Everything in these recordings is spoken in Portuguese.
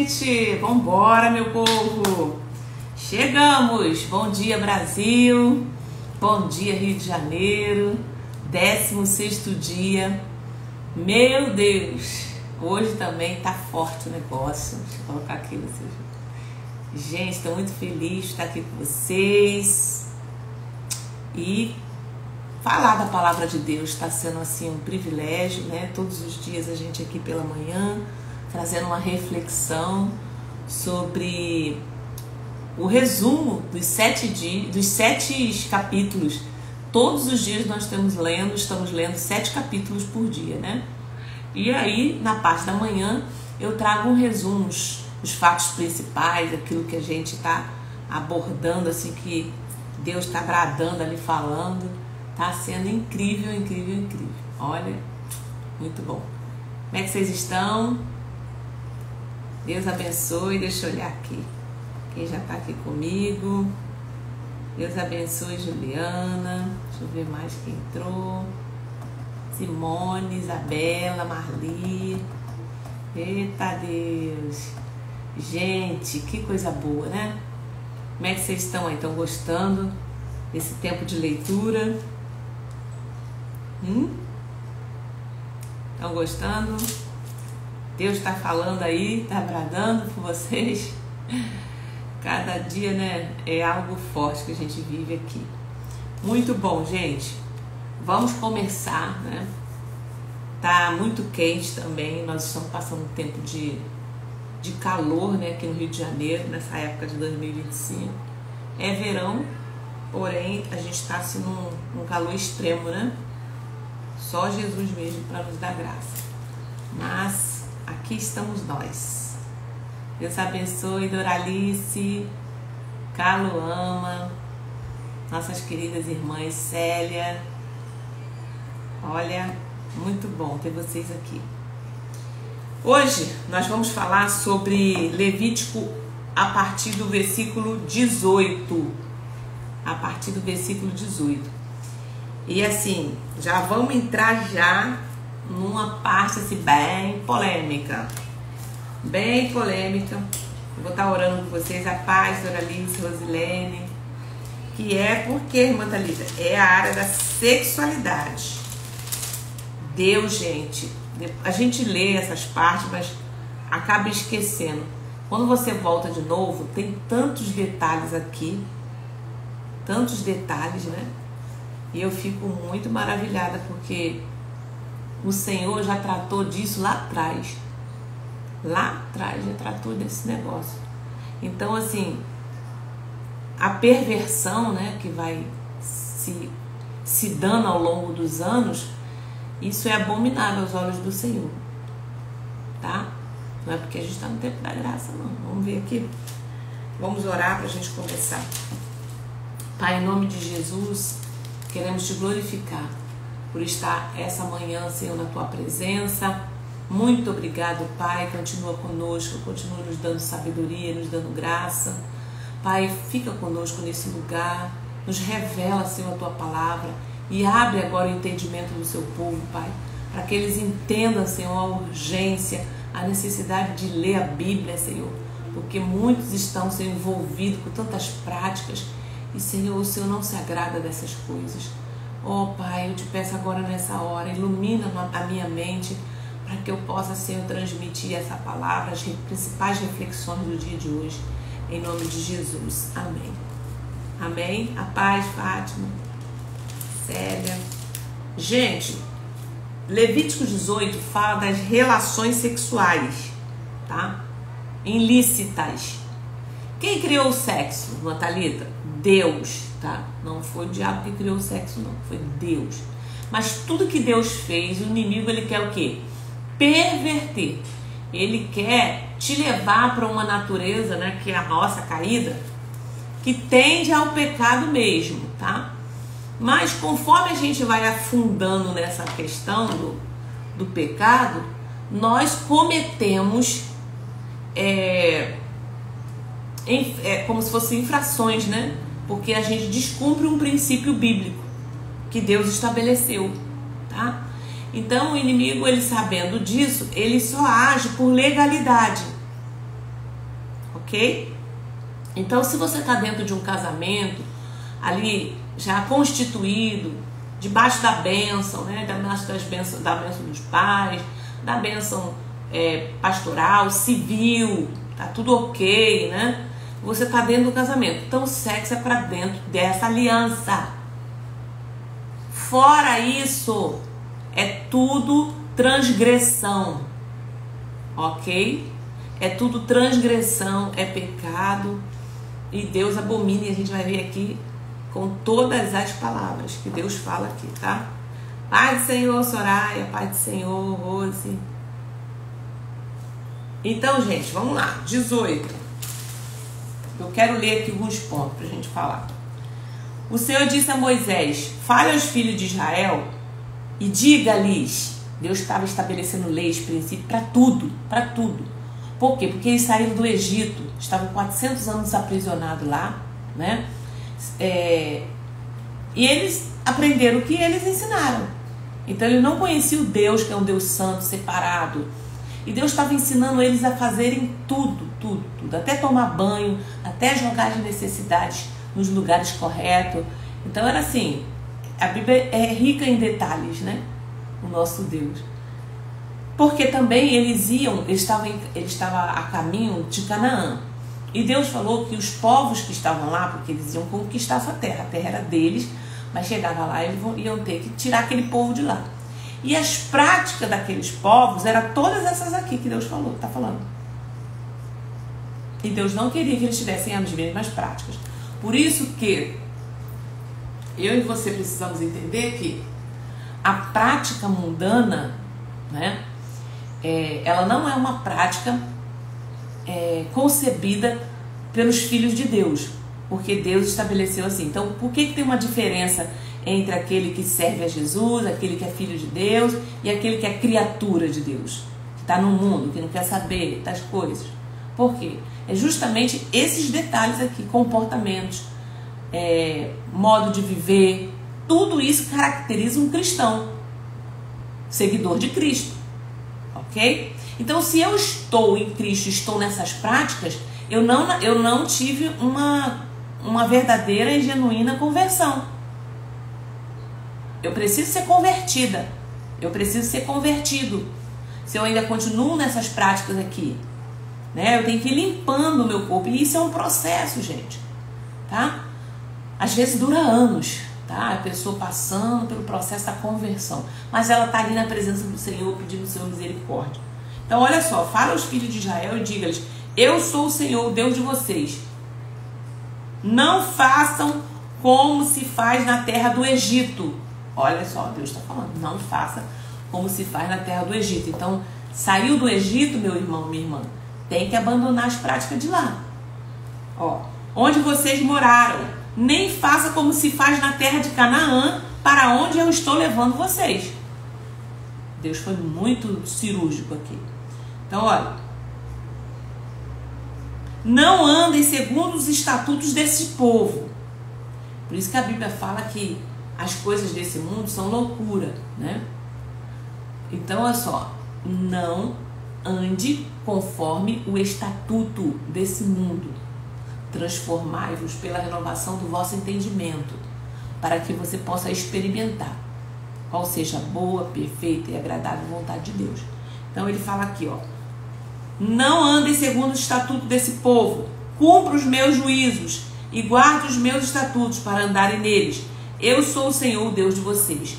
gente! Vambora, meu povo! Chegamos! Bom dia, Brasil! Bom dia, Rio de Janeiro! 16º dia. Meu Deus! Hoje também tá forte o negócio. Deixa eu colocar aqui vocês. Gente, estou muito feliz de estar aqui com vocês. E falar da palavra de Deus está sendo assim um privilégio, né? Todos os dias a gente aqui pela manhã trazendo uma reflexão sobre o resumo dos 7 capítulos. Todos os dias nós estamos lendo 7 capítulos por dia, né? E aí, na parte da manhã, eu trago um resumo, os fatos principais, aquilo que a gente está abordando, assim, que Deus está bradando ali, falando. Tá sendo incrível, incrível, incrível. Olha, muito bom. Como é que vocês estão? Deus abençoe. Deixa eu olhar aqui. Quem já está aqui comigo? Deus abençoe, Juliana. Deixa eu ver mais quem entrou. Simone, Isabela, Marli. Eita Deus. Gente, que coisa boa, né? Como é que vocês estão aí? Estão gostando desse tempo de leitura? Estão gostando? Deus está falando aí, está bradando por vocês. Cada dia, né, é algo forte que a gente vive aqui. Muito bom, gente. Vamos começar, né? Tá muito quente também. Nós estamos passando um tempo de calor, né, aqui no Rio de Janeiro, nessa época de 2025. É verão, porém a gente está assim num calor extremo, né? Só Jesus mesmo para nos dar graça. Mas aqui estamos nós. Deus abençoe, Doralice, Caluama, nossas queridas irmãs Célia. Olha, muito bom ter vocês aqui. Hoje nós vamos falar sobre Levítico a partir do versículo 18. A partir do versículo 18. E assim, já vamos entrar já numa parte assim, bem polêmica. Bem polêmica. Eu vou estar orando por vocês, a paz, Doralice, Rosilene. Que é porque, irmã Thalita, é a área da sexualidade. Deus, gente, a gente lê essas partes, mas acaba esquecendo. Quando você volta de novo, tem tantos detalhes aqui. Tantos detalhes, né? E eu fico muito maravilhada porque o Senhor já tratou disso lá atrás. Lá atrás já tratou desse negócio. Então, assim, a perversão, né, que vai se dando ao longo dos anos, isso é abominável aos olhos do Senhor. Tá? Não é porque a gente está no tempo da graça, não. Vamos ver aqui. Vamos orar para a gente começar. Pai, em nome de Jesus, queremos te glorificar por estar essa manhã, Senhor, na tua presença. Muito obrigado, Pai. Continua conosco, continua nos dando sabedoria, nos dando graça. Pai, fica conosco nesse lugar. Nos revela, Senhor, a tua palavra. E abre agora o entendimento do seu povo, Pai. Para que eles entendam, Senhor, a urgência, a necessidade de ler a Bíblia, Senhor. Porque muitos estão sendo envolvidos com tantas práticas. E, Senhor, o Senhor não se agrada dessas coisas. Oh, Pai, eu te peço agora nessa hora, ilumina a minha mente para que eu possa, Senhor, transmitir essa palavra, as principais reflexões do dia de hoje. Em nome de Jesus. Amém. Amém. A paz, Fátima, Célia. Gente, Levítico 18 fala das relações sexuais, tá? Ilícitas. Quem criou o sexo, Natalita? Deus, tá? Não foi o diabo que criou o sexo, não. Foi Deus. Mas tudo que Deus fez, o inimigo, ele quer o quê? Perverter. Ele quer te levar para uma natureza, né, que é a nossa caída, que tende ao pecado mesmo, tá? Mas conforme a gente vai afundando nessa questão do pecado, nós cometemos como se fossem infrações, né? Porque a gente descumpre um princípio bíblico que Deus estabeleceu, tá? Então o inimigo, ele sabendo disso, ele só age por legalidade. ok? Então, se você está dentro de um casamento, ali já constituído, debaixo da bênção, né? Da bênção dos pais, da bênção pastoral, civil, tá tudo ok, né? Você está dentro do casamento. Então, o sexo é para dentro dessa aliança. Fora isso, é tudo transgressão, ok? É tudo transgressão, é pecado, e Deus abomina, e a gente vai ver aqui com todas as palavras que Deus fala aqui, tá? Pai do Senhor, Soraya, Pai do Senhor, Rose. Então, gente, vamos lá, 18. Eu quero ler aqui alguns pontos pra gente falar. O Senhor disse a Moisés: fale aos filhos de Israel e diga-lhes. Deus estava estabelecendo leis, princípios para tudo, para tudo. Por quê? Porque eles saíram do Egito, estavam 400 anos aprisionados lá, né? E eles aprenderam o que eles ensinaram. Então eles não conheciam Deus, que é um Deus santo, separado. E Deus estava ensinando eles a fazerem tudo, tudo, tudo. Até tomar banho, até jogar as necessidades nos lugares corretos. Então era assim, a Bíblia é rica em detalhes, né? O nosso Deus. Porque também eles estavam a caminho de Canaã. E Deus falou que os povos que estavam lá, porque eles iam conquistar essa terra, a terra era deles, mas chegava lá e eles iam ter que tirar aquele povo de lá. E as práticas daqueles povos eram todas essas aqui que Deus falou, está falando. E Deus não queria que eles tivessem as mesmas práticas. Por isso que eu e você precisamos entender que a prática mundana, né, ela não é uma prática concebida pelos filhos de Deus, porque Deus estabeleceu assim. Então, por que tem uma diferença entre aquele que serve a Jesus, aquele que é filho de Deus e aquele que é criatura de Deus, que está no mundo, que não quer saber das coisas? Por quê? É justamente esses detalhes aqui, comportamentos, modo de viver, tudo isso caracteriza um cristão, seguidor de Cristo, ok? Então, se eu estou em Cristo, estou nessas práticas, eu não tive uma verdadeira e genuína conversão. Eu preciso ser convertida, eu preciso ser convertido. Se eu ainda continuo nessas práticas aqui, né, eu tenho que ir limpando o meu corpo, e isso é um processo, gente, tá? Às vezes dura anos, tá? A pessoa passando pelo processo da conversão, mas ela está ali na presença do Senhor, pedindo o Senhor misericórdia. Então, olha só, fala aos filhos de Israel e diga-lhes: eu sou o Senhor, o Deus de vocês. Não façam como se faz na terra do Egito. Olha só, Deus está falando, não faça como se faz na terra do Egito. Então, saiu do Egito, meu irmão, minha irmã, tem que abandonar as práticas de lá. Ó, onde vocês moraram, nem faça como se faz na terra de Canaã, para onde eu estou levando vocês. Deus foi muito cirúrgico aqui. Então, olha, não andem segundo os estatutos desse povo. Por isso que a Bíblia fala que as coisas desse mundo são loucura, né? Então, olha só, não ande conforme o estatuto desse mundo. Transformai-vos pela renovação do vosso entendimento, para que você possa experimentar qual seja a boa, perfeita e agradável vontade de Deus. Então ele fala aqui, ó: não andem segundo o estatuto desse povo, cumpra os meus juízos e guarde os meus estatutos para andarem neles. Eu sou o Senhor, o Deus de vocês.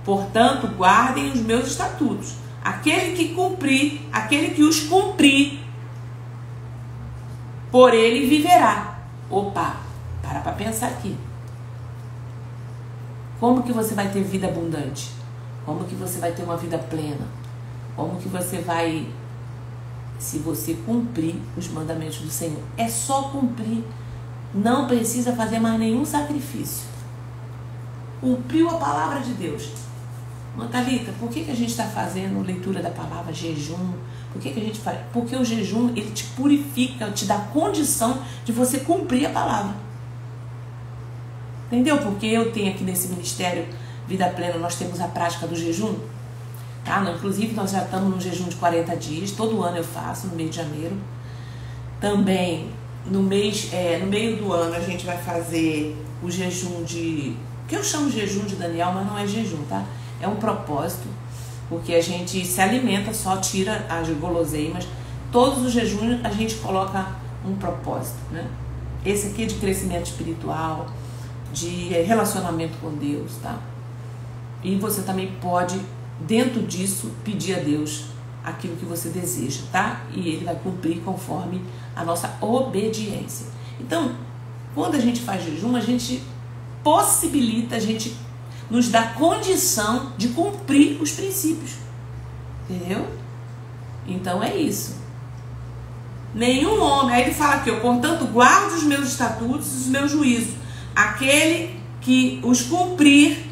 Portanto, guardem os meus estatutos. Aquele que os cumprir, por ele viverá. Opa, para pensar aqui. Como que você vai ter vida abundante? Como que você vai ter uma vida plena? Como que você vai, se você cumprir os mandamentos do Senhor? É só cumprir. Não precisa fazer mais nenhum sacrifício. Cumpriu a palavra de Deus. Thalita, por que a gente está fazendo leitura da palavra, jejum? Por que a gente faz? Porque o jejum, ele te purifica, te dá condição de você cumprir a palavra. Entendeu? Porque eu tenho aqui nesse ministério Vida Plena, nós temos a prática do jejum. Tá? Inclusive, nós já estamos num jejum de 40 dias. Todo ano eu faço, no mês de janeiro. Também no meio do ano a gente vai fazer o jejum que eu chamo de jejum de Daniel, mas não é jejum, tá? É um propósito, porque a gente se alimenta, só tira as guloseimas. Todos os jejuns a gente coloca um propósito, né? Esse aqui é de crescimento espiritual, de relacionamento com Deus, tá? E você também pode, dentro disso, pedir a Deus aquilo que você deseja, tá? E Ele vai cumprir conforme a nossa obediência. Então, quando a gente faz jejum, a gente possibilita, a gente nos dá condição de cumprir os princípios, entendeu? Então é isso. Nenhum homem, aí ele fala aqui, portanto, guarde os meus estatutos e os meus juízos. Aquele que os cumprir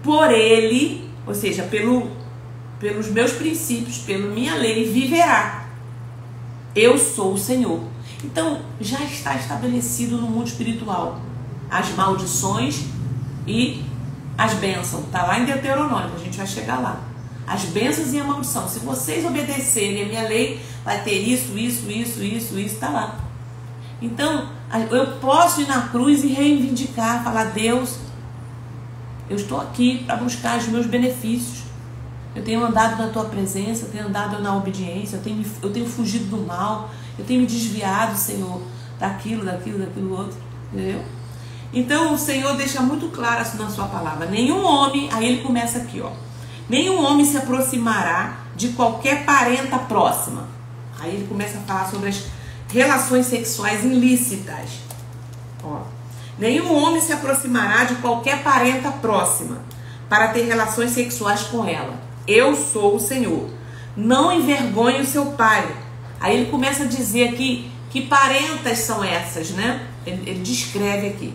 por ele, ou seja, pelos meus princípios, pela minha lei, viverá. Eu sou o Senhor. Então, já está estabelecido no mundo espiritual as maldições e as bênçãos. Está lá em Deuteronômio, a gente vai chegar lá. As bênçãos e a maldição. Se vocês obedecerem a minha lei, vai ter isso, está lá. Então, eu posso ir na cruz e reivindicar, falar, Deus, eu estou aqui para buscar os meus benefícios. Eu tenho andado na tua presença, eu tenho andado na obediência, eu tenho fugido do mal, eu tenho me desviado, Senhor, daquilo outro, entendeu? Então o Senhor deixa muito claro assim na sua palavra, nenhum homem, aí ele começa aqui, ó, nenhum homem se aproximará de qualquer parenta próxima. Aí ele começa a falar sobre as relações sexuais ilícitas. Ó, nenhum homem se aproximará de qualquer parenta próxima para ter relações sexuais com ela. Eu sou o Senhor. Não envergonhe o seu pai. Aí ele começa a dizer aqui que parentas são essas, né? Ele descreve aqui.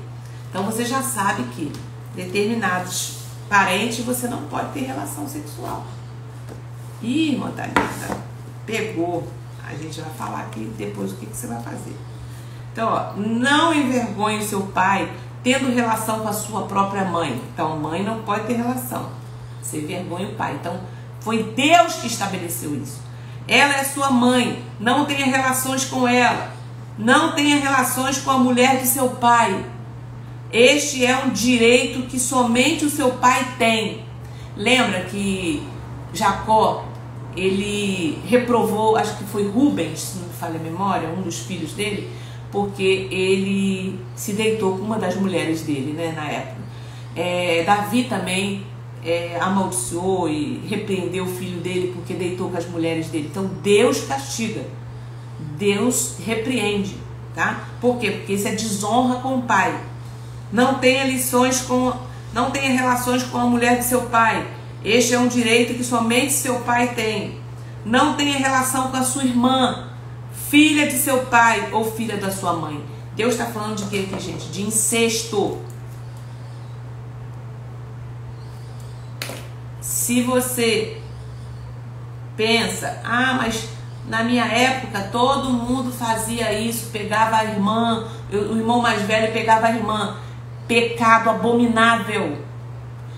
Então você já sabe que determinados parentes você não pode ter relação sexual. Ih, irmã Thalita, pegou. A gente vai falar aqui depois o que você vai fazer. Então, ó, não envergonhe o seu pai tendo relação com a sua própria mãe. Então, mãe não pode ter relação. Você envergonha o pai. Então, foi Deus que estabeleceu isso. Ela é sua mãe. Não tenha relações com ela. Não tenha relações com a mulher de seu pai. Este é um direito que somente o seu pai tem. Lembra que Jacó, ele reprovou, acho que foi Rubens, se não me falha a memória, um dos filhos dele, porque ele se deitou com uma das mulheres dele, né, na época. Davi também amaldiçoou e repreendeu o filho dele porque deitou com as mulheres dele. Então Deus castiga, Deus repreende, tá? Por quê? Porque isso é desonra com o pai. Não tenha relações com a mulher de seu pai. Este é um direito que somente seu pai tem. Não tenha relação com a sua irmã, filha de seu pai ou filha da sua mãe. Deus está falando de quê aqui, gente? De incesto. Se você pensa, mas na minha época todo mundo fazia isso, pegava a irmã, o irmão mais velho pegava a irmã. Pecado abominável.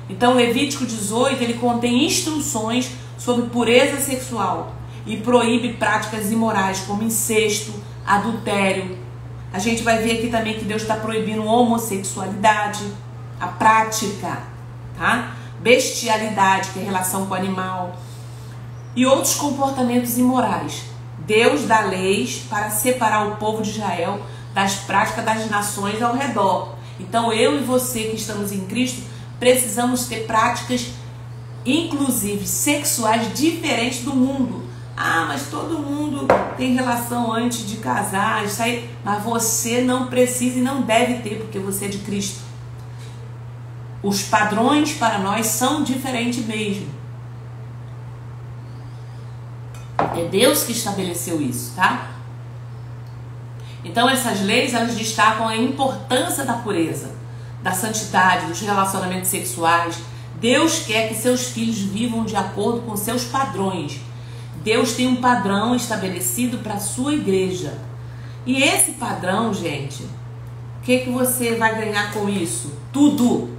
Então Levítico 18, ele contém instruções sobre pureza sexual e proíbe práticas imorais como incesto, adultério. A gente vai ver aqui também que Deus está proibindo homossexualidade, a prática, tá? Bestialidade, que é relação com o animal, e outros comportamentos imorais. Deus dá leis para separar o povo de Israel das práticas das nações ao redor. Então eu e você que estamos em Cristo precisamos ter práticas, inclusive sexuais, diferentes do mundo. Mas todo mundo tem relação antes de casar, isso aí. Mas você não precisa e não deve ter, porque você é de Cristo. Os padrões para nós são diferentes mesmo. É Deus que estabeleceu isso, tá? Então essas leis, elas destacam a importância da pureza, da santidade, dos relacionamentos sexuais. Deus quer que seus filhos vivam de acordo com seus padrões. Deus tem um padrão estabelecido para a sua igreja. E esse padrão, gente, o que você vai ganhar com isso? Tudo.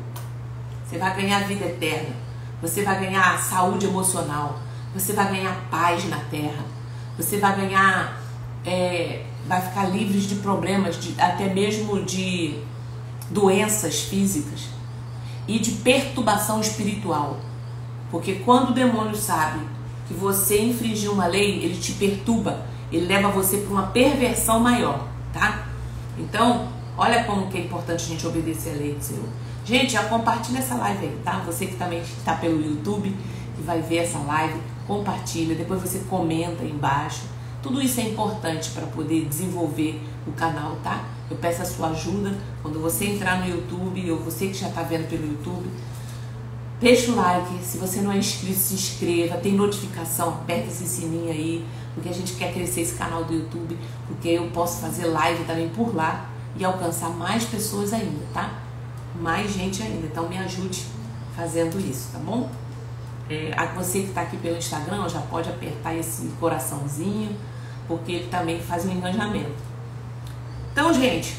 Você vai ganhar vida eterna. Você vai ganhar saúde emocional. Você vai ganhar paz na terra. Você vai ganhar vai ficar livre de problemas, até mesmo de doenças físicas e de perturbação espiritual. Porque quando o demônio sabe que você infringiu uma lei, ele te perturba, ele leva você para uma perversão maior, tá? Então, olha como que é importante a gente obedecer a lei do Senhor. Gente, já compartilha essa live aí, tá? Você que também está pelo YouTube e vai ver essa live, compartilha, depois você comenta aí embaixo. Tudo isso é importante para poder desenvolver o canal, tá? Eu peço a sua ajuda quando você entrar no YouTube, ou você que já está vendo pelo YouTube. Deixa o like, se você não é inscrito, se inscreva, tem notificação, aperta esse sininho aí, porque a gente quer crescer esse canal do YouTube, porque eu posso fazer live também por lá e alcançar mais pessoas ainda, tá? Mais gente ainda, então me ajude fazendo isso, tá bom? A você que está aqui pelo Instagram já pode apertar esse coraçãozinho, porque ele também faz um engajamento. Então, gente,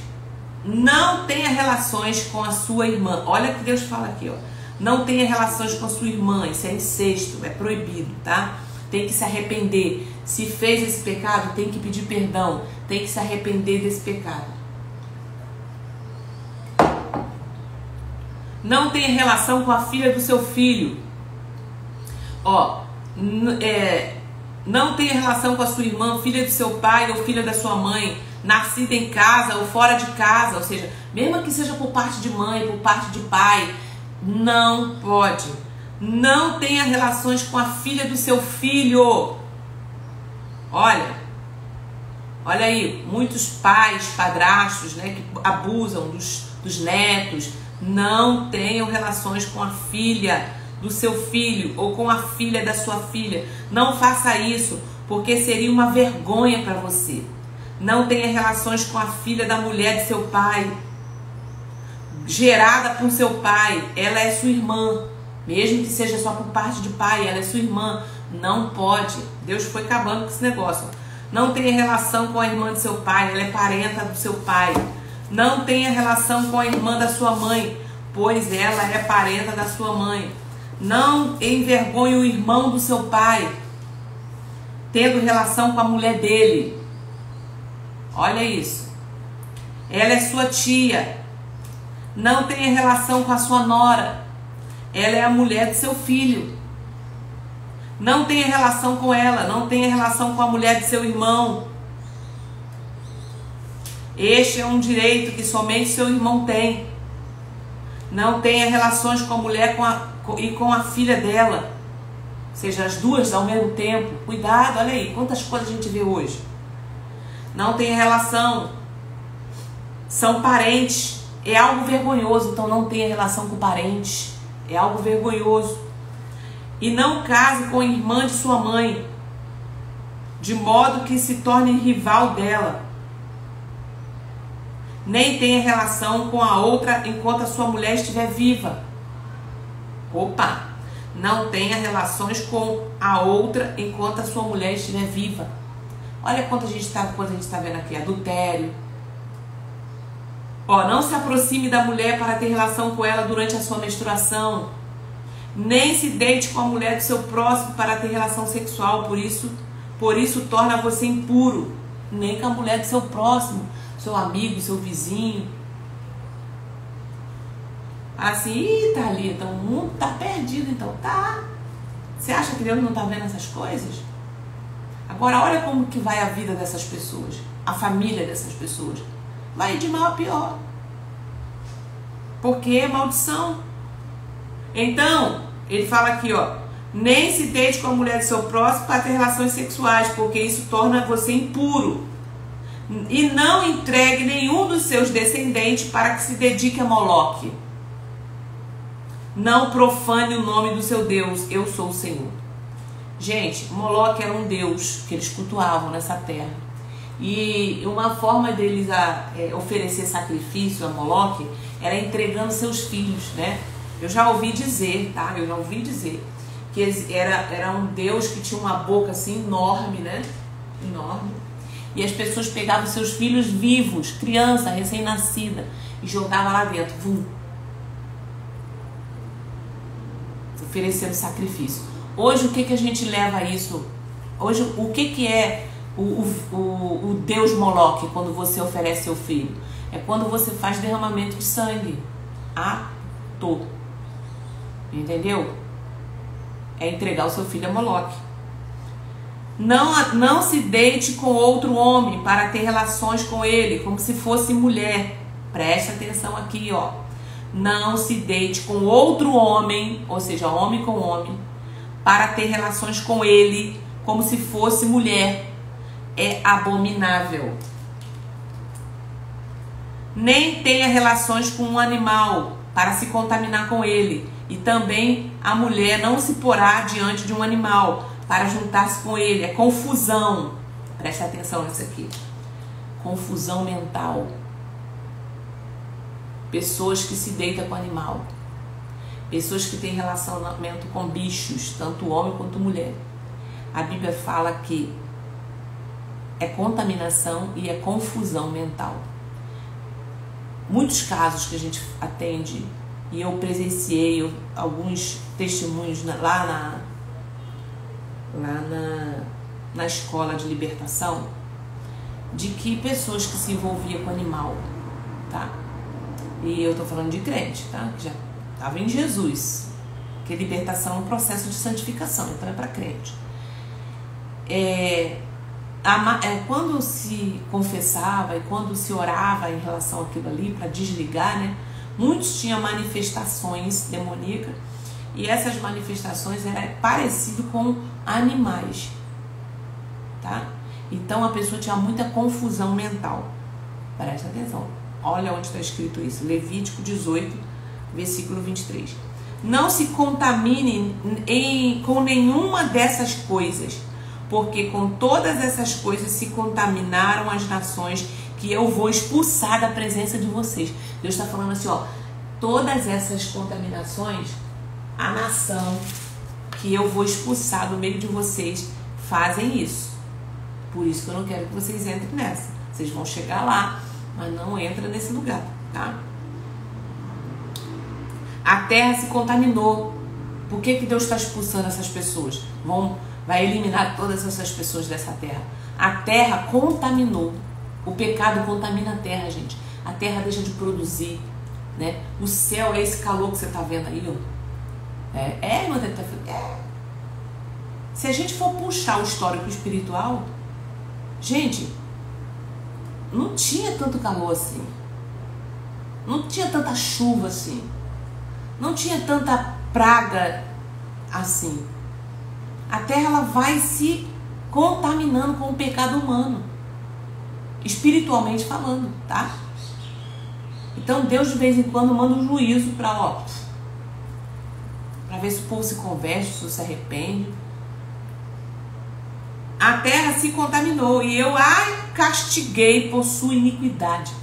não tenha relações com a sua irmã. Olha o que Deus fala aqui, ó. Não tenha relações com a sua irmã, isso é incesto, é proibido, tá? Tem que se arrepender. Se fez esse pecado, tem que pedir perdão, tem que se arrepender desse pecado. Não tenha relação com a filha do seu filho. Ó, não tenha relação com a sua irmã, filha do seu pai ou filha da sua mãe, nascida em casa ou fora de casa, ou seja, mesmo que seja por parte de mãe, por parte de pai, não pode. Não tenha relações com a filha do seu filho. Olha aí, muitos pais, padrastos, né, que abusam dos netos. Não tenham relações com a filha do seu filho ou com a filha da sua filha. Não faça isso, porque seria uma vergonha para você. Não tenha relações com a filha da mulher de seu pai, gerada por seu pai. Ela é sua irmã, mesmo que seja só por parte de pai, ela é sua irmã. Não pode. Deus foi acabando com esse negócio. Não tenha relação com a irmã de seu pai, ela é parenta do seu pai. Não tenha relação com a irmã da sua mãe, pois ela é parenta da sua mãe. Não envergonhe o irmão do seu pai, tendo relação com a mulher dele. Olha isso. Ela é sua tia. Não tenha relação com a sua nora. Ela é a mulher do seu filho. Não tenha relação com ela. Não tenha relação com a mulher de seu irmão. Este é um direito que somente seu irmão tem. Não tenha relações com a mulher e com a filha dela. Ou seja, as duas ao mesmo tempo. Cuidado, olha aí, quantas coisas a gente vê hoje. Não tenha relação. São parentes. É algo vergonhoso, então não tenha relação com parentes. É algo vergonhoso. E não case com a irmã de sua mãe, de modo que se torne rival dela. Nem tenha relação com a outra enquanto a sua mulher estiver viva. Opa! Não tenha relações com a outra enquanto a sua mulher estiver viva. Olha quanta coisa a gente está vendo aqui. Adultério. Ó, não se aproxime da mulher para ter relação com ela durante a sua menstruação. Nem se deite com a mulher do seu próximo para ter relação sexual. Por isso torna você impuro. Nem com a mulher do seu próximo, seu amigo, seu vizinho. Assim, Thalita, o mundo tá perdido, então tá. Você acha que Deus não tá vendo essas coisas? Agora olha como que vai a vida dessas pessoas, a família dessas pessoas. Vai de mal a pior. Porque é maldição. Então, ele fala aqui, ó, nem se deite com a mulher do seu próximo para ter relações sexuais, porque isso torna você impuro. E não entregue nenhum dos seus descendentes para que se dedique a Moloque. Não profane o nome do seu Deus, eu sou o Senhor. Gente, Moloque era um deus que eles cultuavam nessa terra. E uma forma deles oferecer sacrifício a Moloque era entregando seus filhos, né? Eu já ouvi dizer, tá? Eu já ouvi dizer que era um deus que tinha uma boca assim enorme, né? Enorme. E as pessoas pegavam seus filhos vivos, criança, recém-nascida, e jogavam lá dentro. Vum. Oferecendo sacrifício. Hoje o que a gente leva a isso? Hoje o que é o Deus Moloque quando você oferece seu filho. É quando você faz derramamento de sangue. Ato. Entendeu? É entregar o seu filho a Moloque. Não se deite com outro homem para ter relações com ele, como se fosse mulher. Preste atenção aqui, ó. Não se deite com outro homem, ou seja, homem com homem, para ter relações com ele, como se fosse mulher. É abominável. Nem tenha relações com um animal para se contaminar com ele. E também a mulher não se porá diante de um animal para juntar-se com ele. É confusão. Preste atenção nisso aqui. Confusão mental. Pessoas que se deitam com animal. Pessoas que têm relacionamento com bichos, tanto homem quanto mulher. A Bíblia fala que é contaminação e é confusão mental. Muitos casos que a gente atende, e eu presenciei alguns testemunhos lá na escola de libertação, de que pessoas que se envolviam com animal, tá? E eu tô falando de crente, tá? Que já estava em Jesus. Que libertação é um processo de santificação, então é para crente. Quando se confessava e quando se orava em relação àquilo ali, para desligar, né? Muitos tinham manifestações demoníacas e essas manifestações eram parecidas com animais, tá? Então a pessoa tinha muita confusão mental. Presta atenção. Olha onde está escrito isso. Levítico 18, versículo 23. Não se contamine com nenhuma dessas coisas, porque com todas essas coisas se contaminaram as nações que eu vou expulsar da presença de vocês. Deus está falando assim, ó, todas essas contaminações, a nação que eu vou expulsar do meio de vocês fazem isso. Por isso que eu não quero que vocês entrem nessa. Vocês vão chegar lá, mas não entra nesse lugar, tá? A terra se contaminou. Por que Deus está expulsando essas pessoas? Vai eliminar todas essas pessoas dessa terra. A terra contaminou. O pecado contamina a terra, gente. A terra deixa de produzir, né? O céu é esse calor que você está vendo aí, ó. Irmã, Se a gente for puxar o histórico espiritual, gente, não tinha tanto calor assim. Não tinha tanta chuva assim. Não tinha tanta praga assim. A terra ela vai se contaminando com o pecado humano, espiritualmente falando, tá? Então Deus de vez em quando manda um juízo para ver se o povo se converte, se se arrepende. A terra se contaminou e eu a castiguei por sua iniquidade.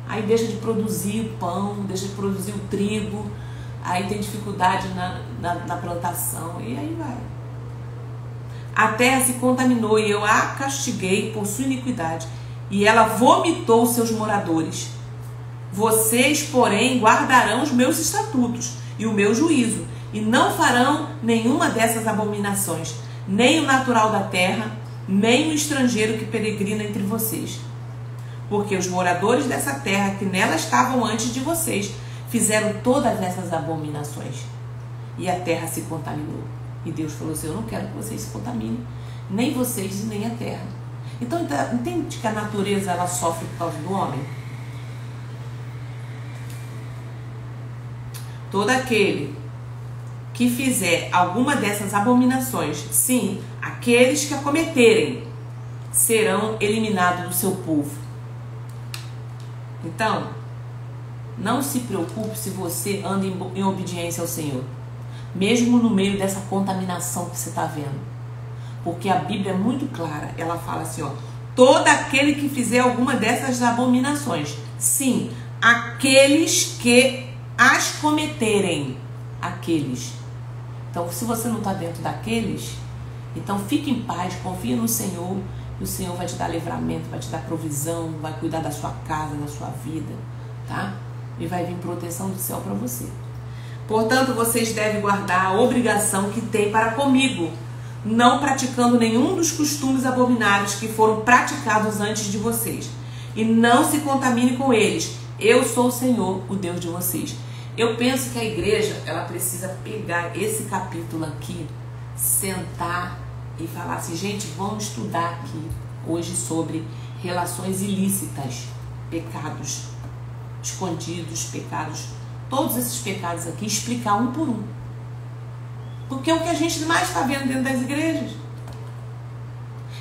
Aí deixa de produzir o pão, deixa de produzir o trigo, aí tem dificuldade na plantação e aí vai. A terra se contaminou e eu a castiguei por sua iniquidade e ela vomitou seus moradores. Vocês, porém, guardarão os meus estatutos e o meu juízo e não farão nenhuma dessas abominações, nem o natural da terra, nem o estrangeiro que peregrina entre vocês. Porque os moradores dessa terra que nela estavam antes de vocês fizeram todas essas abominações. E a terra se contaminou. E Deus falou assim, eu não quero que vocês se contaminem, nem vocês e nem a terra. Então, entende que a natureza ela sofre por causa do homem? Todo aquele que fizer alguma dessas abominações, sim, aqueles que a cometerem, serão eliminados do seu povo. Então, não se preocupe se você anda em obediência ao Senhor, mesmo no meio dessa contaminação que você está vendo. Porque a Bíblia é muito clara, ela fala assim, ó, todo aquele que fizer alguma dessas abominações, sim, aqueles que as cometerem, aqueles. Então, se você não está dentro daqueles, então fique em paz, confie no Senhor, e o Senhor vai te dar livramento, vai te dar provisão, vai cuidar da sua casa, da sua vida, tá? E vai vir proteção do céu para você. Portanto, vocês devem guardar a obrigação que tem para comigo, não praticando nenhum dos costumes abomináveis que foram praticados antes de vocês. E não se contamine com eles. Eu sou o Senhor, o Deus de vocês. Eu penso que a igreja, ela precisa pegar esse capítulo aqui, sentar e falar assim, gente, vamos estudar aqui hoje sobre relações ilícitas, pecados escondidos, pecados, todos esses pecados aqui, explicar um por um. Porque é o que a gente mais está vendo dentro das igrejas.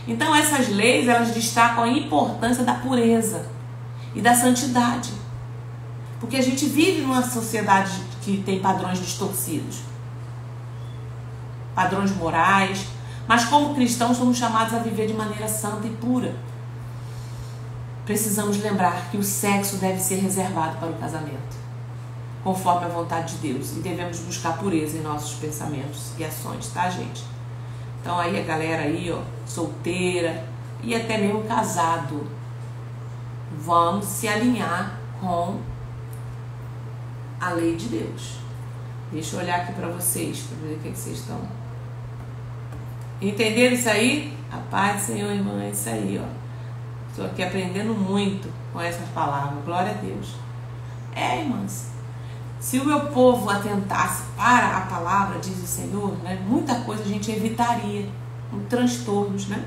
Então essas leis, elas destacam a importância da pureza e da santidade. Porque a gente vive numa sociedade que tem padrões distorcidos. Padrões morais. Mas como cristãos somos chamados a viver de maneira santa e pura. Precisamos lembrar que o sexo deve ser reservado para o casamento, conforme a vontade de Deus. E devemos buscar pureza em nossos pensamentos e ações, tá, gente? Então aí a galera aí, ó, solteira e até mesmo casado, vamos se alinhar com a lei de Deus. Deixa eu olhar aqui para vocês, para ver o que vocês estão. Entenderam isso aí? A paz do Senhor, irmã, é isso aí, ó. Estou aqui aprendendo muito com essas palavras. Glória a Deus. Irmãs, se o meu povo atentasse para a palavra, diz o Senhor, né, muita coisa a gente evitaria, transtornos, né?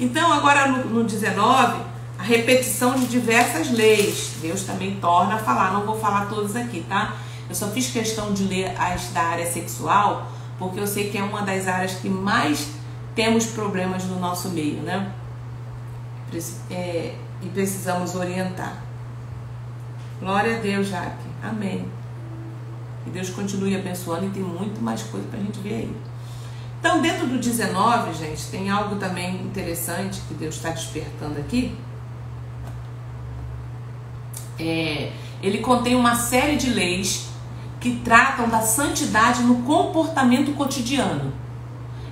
Então, agora no 19, a repetição de diversas leis. Deus também torna a falar, não vou falar todas aqui, tá? Eu só fiz questão de ler as da área sexual, porque eu sei que é uma das áreas que mais temos problemas no nosso meio, né? E precisamos orientar. Glória a Deus, Jaque. Amém. Que Deus continue abençoando e tem muito mais coisa pra gente ver aí. Então, dentro do 19, gente, tem algo também interessante que Deus está despertando aqui. Ele contém uma série de leis que tratam da santidade no comportamento cotidiano,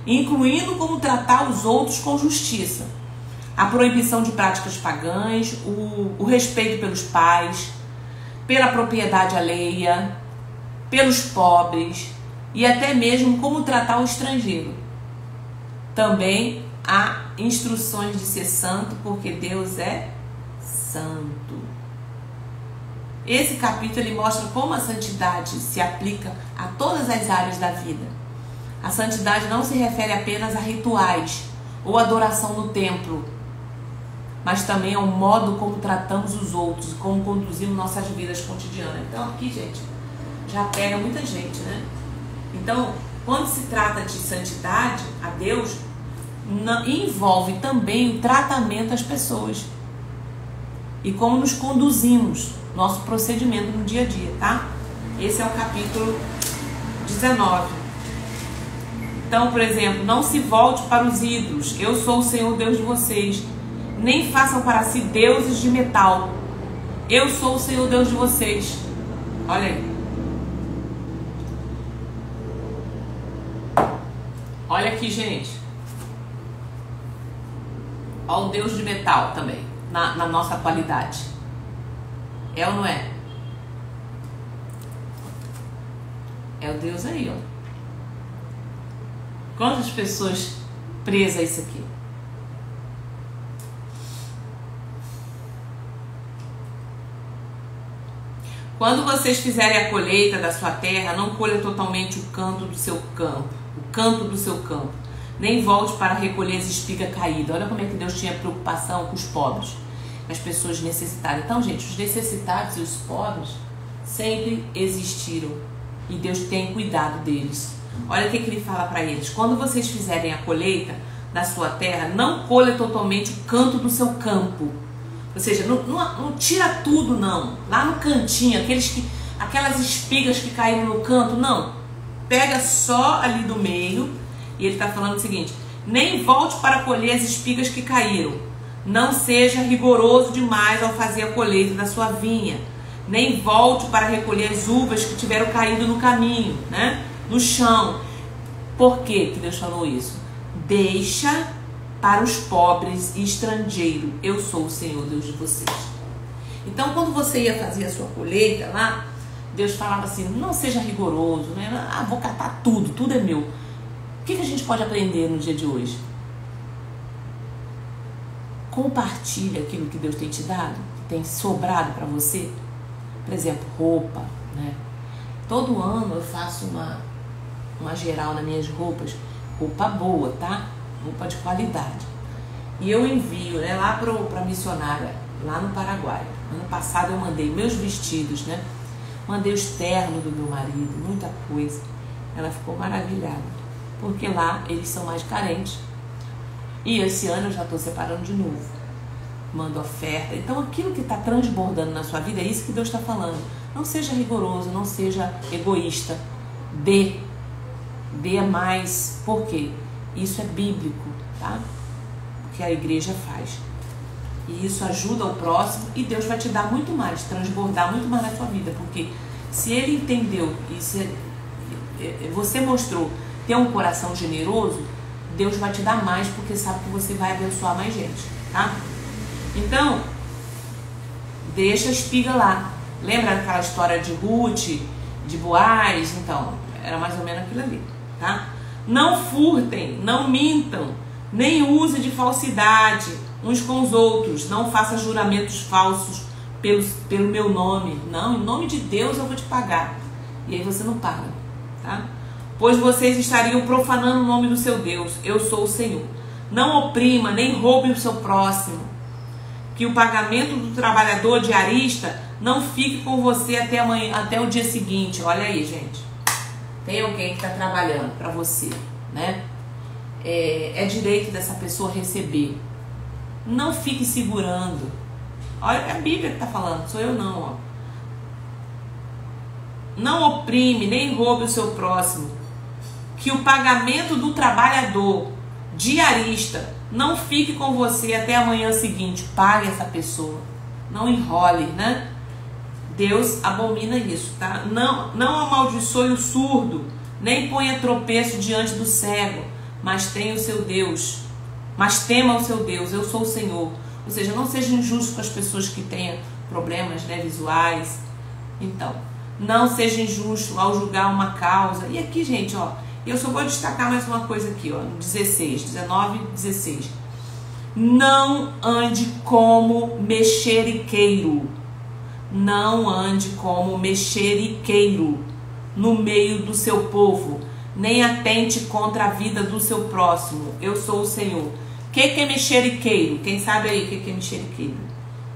incluindo como tratar os outros com justiça, a proibição de práticas pagãs, o respeito pelos pais, pela propriedade alheia, pelos pobres e até mesmo como tratar o estrangeiro. Também há instruções de ser santo, porque Deus é santo. Esse capítulo ele mostra como a santidade se aplica a todas as áreas da vida. A santidade não se refere apenas a rituais ou adoração no templo, mas também ao modo como tratamos os outros e como conduzimos nossas vidas cotidianas. Então aqui, gente, já pega muita gente, né? Então, quando se trata de santidade a Deus, envolve também o tratamento às pessoas e como nos conduzimos, nosso procedimento no dia a dia, tá? Esse é o capítulo 19. Então, por exemplo, não se volte para os ídolos, eu sou o Senhor Deus de vocês. Nem façam para si deuses de metal, eu sou o Senhor Deus de vocês. Olha aí. Olha aqui, gente. Olha o Deus de metal também, na nossa atualidade. É ou não é? É o Deus aí, ó. Quantas pessoas presas a isso aqui? Quando vocês fizerem a colheita da sua terra, não colha totalmente o canto do seu campo, nem volte para recolher as espigas caídas. Olha como é que Deus tinha preocupação com os pobres, com as pessoas necessitadas. Então, gente, os necessitados e os pobres sempre existiram e Deus tem cuidado deles. Olha o que ele fala para eles: quando vocês fizerem a colheita da sua terra, não colha totalmente o canto do seu campo. Ou seja, não tira tudo, não. Lá no cantinho, aquelas espigas que caíram no canto, não. Pega só ali do meio. E ele está falando o seguinte: nem volte para colher as espigas que caíram. Não seja rigoroso demais ao fazer a colheita da sua vinha. Nem volte para recolher as uvas que tiveram caído no caminho, né? No chão. Por que Deus falou isso? Deixa para os pobres e estrangeiros, eu sou o Senhor Deus de vocês. Então, quando você ia fazer a sua colheita lá, Deus falava assim: não seja rigoroso, né? Vou catar tudo é meu. O que a gente pode aprender no dia de hoje? Compartilha aquilo que Deus tem te dado, que tem sobrado para você. Por exemplo, roupa, né? Todo ano eu faço uma geral nas minhas roupas, roupa boa, tá? Roupa de qualidade. E eu envio, né, lá para a missionária, lá no Paraguai. Ano passado eu mandei meus vestidos, né? Mandei os ternos do meu marido, muita coisa. Ela ficou maravilhada, porque lá eles são mais carentes. E esse ano eu já estou separando de novo. Mando oferta. Então aquilo que está transbordando na sua vida, é isso que Deus está falando. Não seja rigoroso, não seja egoísta. Dê mais. Por quê? Isso é bíblico, tá? Que a igreja faz. E isso ajuda o próximo e Deus vai te dar muito mais, transbordar muito mais na sua vida, porque se Ele entendeu e se você mostrou ter um coração generoso, Deus vai te dar mais, porque sabe que você vai abençoar mais gente, tá? Então, deixa a espiga lá. Lembra aquela história de Ruth, de Boaz? Então, era mais ou menos aquilo ali, tá? Não furtem, não mintam, nem use de falsidade uns com os outros. Não faça juramentos falsos pelo meu nome. Não, em nome de Deus eu vou te pagar. E aí você não paga, tá? Pois vocês estariam profanando o nome do seu Deus. Eu sou o Senhor. Não oprima, nem roube o seu próximo. Que o pagamento do trabalhador diarista não fique com você até amanhã, até o dia seguinte. Olha aí, gente. Tem alguém que está trabalhando para você, né? É direito dessa pessoa receber. Não fique segurando. Olha, é a Bíblia que está falando, sou eu não, ó. Não oprime, nem roube o seu próximo. Que o pagamento do trabalhador diarista não fique com você até amanhã seguinte. Pague essa pessoa. Não enrole, né? Deus abomina isso, tá? Não amaldiçoe o surdo, nem ponha tropeço diante do cego, mas tenha o seu Deus. Mas tema o seu Deus, eu sou o Senhor. Ou seja, não seja injusto com as pessoas que tenham problemas, né, visuais. Então, não seja injusto ao julgar uma causa. E aqui, gente, ó, eu só vou destacar mais uma coisa aqui, ó, no 19 e 16. Não ande como mexeriqueiro. Não ande como mexeriqueiro no meio do seu povo, nem atente contra a vida do seu próximo. Eu sou o Senhor. O que é mexeriqueiro? Quem sabe aí o que é mexeriqueiro?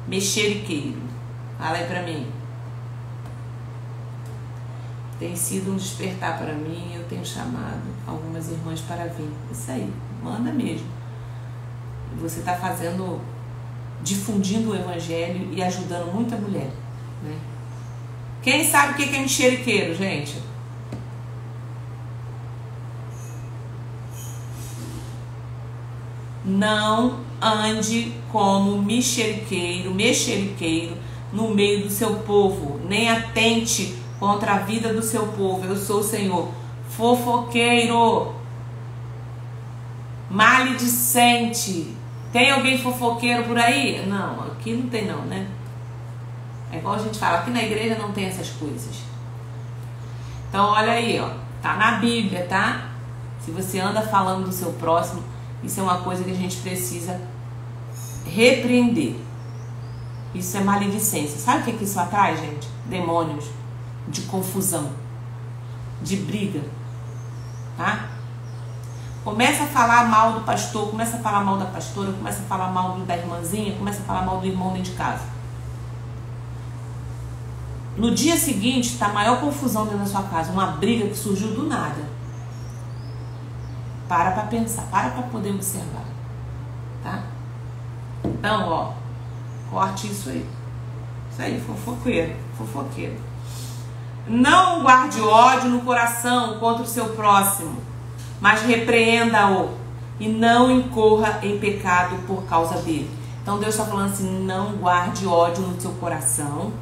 Mexeriqueiro. Fala aí pra mim. Tem sido um despertar para mim. Eu tenho chamado algumas irmãs para vir. Isso aí, manda mesmo. Você está fazendo, difundindo o evangelho e ajudando muita mulher, né? Quem sabe o que é mexeriqueiro, gente? Não ande como mexeriqueiro no meio do seu povo, nem atente contra a vida do seu povo. Eu sou o Senhor. Fofoqueiro, maledicente. Tem alguém fofoqueiro por aí? Não, aqui não tem não, né? É igual a gente fala, aqui na igreja não tem essas coisas. Então olha aí, ó, tá na Bíblia, tá? Se você anda falando do seu próximo, isso é uma coisa que a gente precisa repreender. Isso é maledicência. Sabe o que isso atrai, gente? Demônios de confusão, de briga, tá? Começa a falar mal do pastor, começa a falar mal da pastora, começa a falar mal da irmãzinha, começa a falar mal do irmão dentro de casa. No dia seguinte, tá a maior confusão dentro da sua casa, uma briga que surgiu do nada. Para pensar, para poder observar, tá? Então, ó, corte isso aí. Isso aí, fofoqueiro. Não guarde ódio no coração contra o seu próximo, mas repreenda-o e não incorra em pecado por causa dele. Então Deus está falando assim, não guarde ódio no seu coração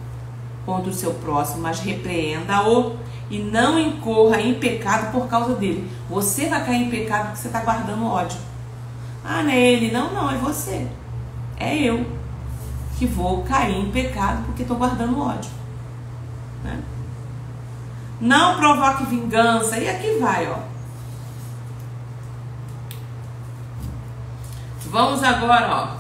contra o seu próximo, mas repreenda-o e não incorra em pecado por causa dele. Você vai cair em pecado porque você está guardando ódio. Ah, não é ele. Não, é você. É eu que vou cair em pecado porque estou guardando ódio, né? Não provoque vingança. E aqui vai, ó. Vamos agora, ó.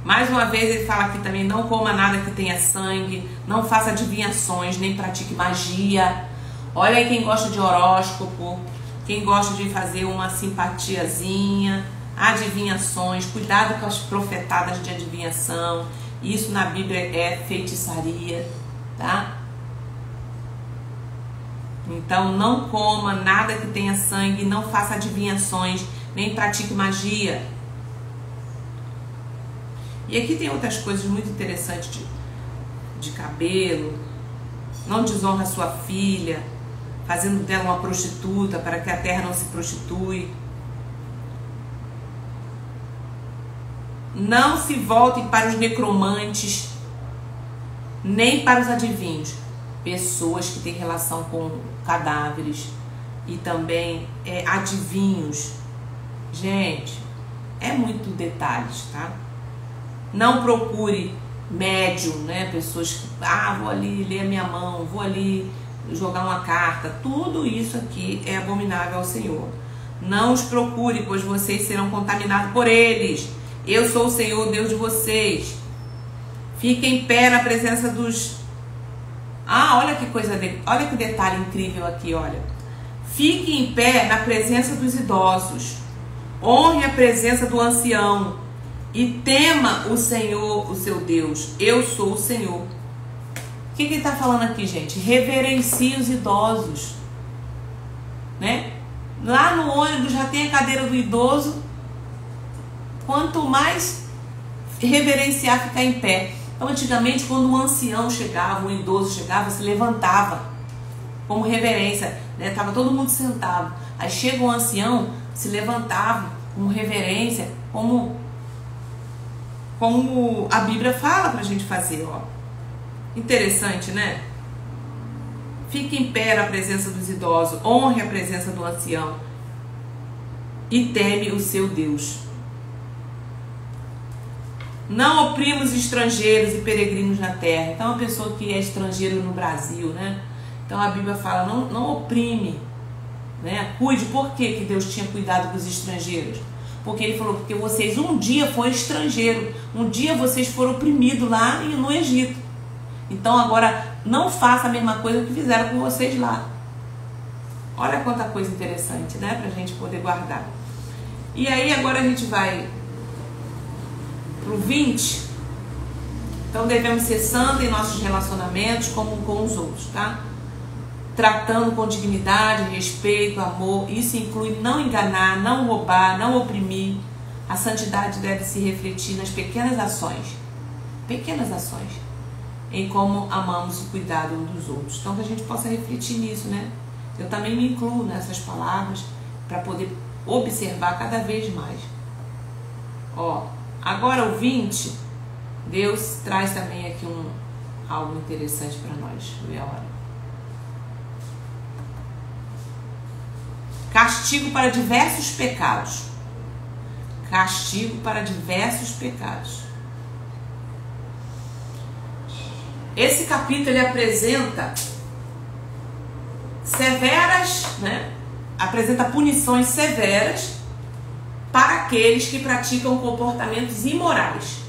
Mais uma vez ele fala aqui também, não coma nada que tenha sangue, não faça adivinhações, nem pratique magia. Olha aí quem gosta de horóscopo, quem gosta de fazer uma simpatiazinha, adivinhações, cuidado com as profetadas de adivinhação. Isso na Bíblia é feitiçaria, tá? Então não coma nada que tenha sangue, não faça adivinhações, nem pratique magia. E aqui tem outras coisas muito interessantes de cabelo. Não desonra sua filha, fazendo dela uma prostituta, para que a terra não se prostitui. Não se voltem para os necromantes, nem para os adivinhos. Pessoas que têm relação com cadáveres e também adivinhos. Gente, é muito detalhes, tá? Não procure médium, né? Pessoas que, vou ali ler a minha mão, vou ali jogar uma carta. Tudo isso aqui é abominável ao Senhor. Não os procure, pois vocês serão contaminados por eles. Eu sou o Senhor, Deus de vocês. Fiquem em pé na presença dos... olha que coisa, olha que detalhe incrível aqui, olha. Fique em pé na presença dos idosos. Honre a presença do ancião. E tema o Senhor, o seu Deus. Eu sou o Senhor. O que ele está falando aqui, gente? Reverencie os idosos. Né? Lá no ônibus já tem a cadeira do idoso. Quanto mais reverenciar, ficar em pé. Então, antigamente, quando um ancião chegava, um idoso chegava, se levantava como reverência, né? Tava todo mundo sentado. Aí chega um ancião, se levantava como reverência, como a Bíblia fala pra gente fazer, ó. Interessante, né? Fique em pé na presença dos idosos, honre a presença do ancião e teme o seu Deus. Não oprima os estrangeiros e peregrinos na terra. Então, uma pessoa que é estrangeiro no Brasil, né? Então, a Bíblia fala, não oprime, né? Cuide. Por que Deus tinha cuidado dos estrangeiros? Porque ele falou, porque vocês um dia foram estrangeiros, um dia vocês foram oprimidos lá no Egito. Então agora não faça a mesma coisa que fizeram com vocês lá. Olha quanta coisa interessante, né? Pra gente poder guardar. E aí agora a gente vai pro 20. Então devemos ser santos em nossos relacionamentos como com os outros, tá? Tratando com dignidade, respeito, amor. Isso inclui não enganar, não roubar, não oprimir. A santidade deve se refletir nas pequenas ações, em como amamos o cuidado uns dos outros. Então que a gente possa refletir nisso, né? Eu também me incluo nessas palavras para poder observar cada vez mais. Ó, agora o 20, Deus traz também aqui algo interessante para nós. Deixa eu ver a hora. Castigo para diversos pecados. Castigo para diversos pecados. Esse capítulo ele apresenta severas, né? Apresenta punições severas para aqueles que praticam comportamentos imorais,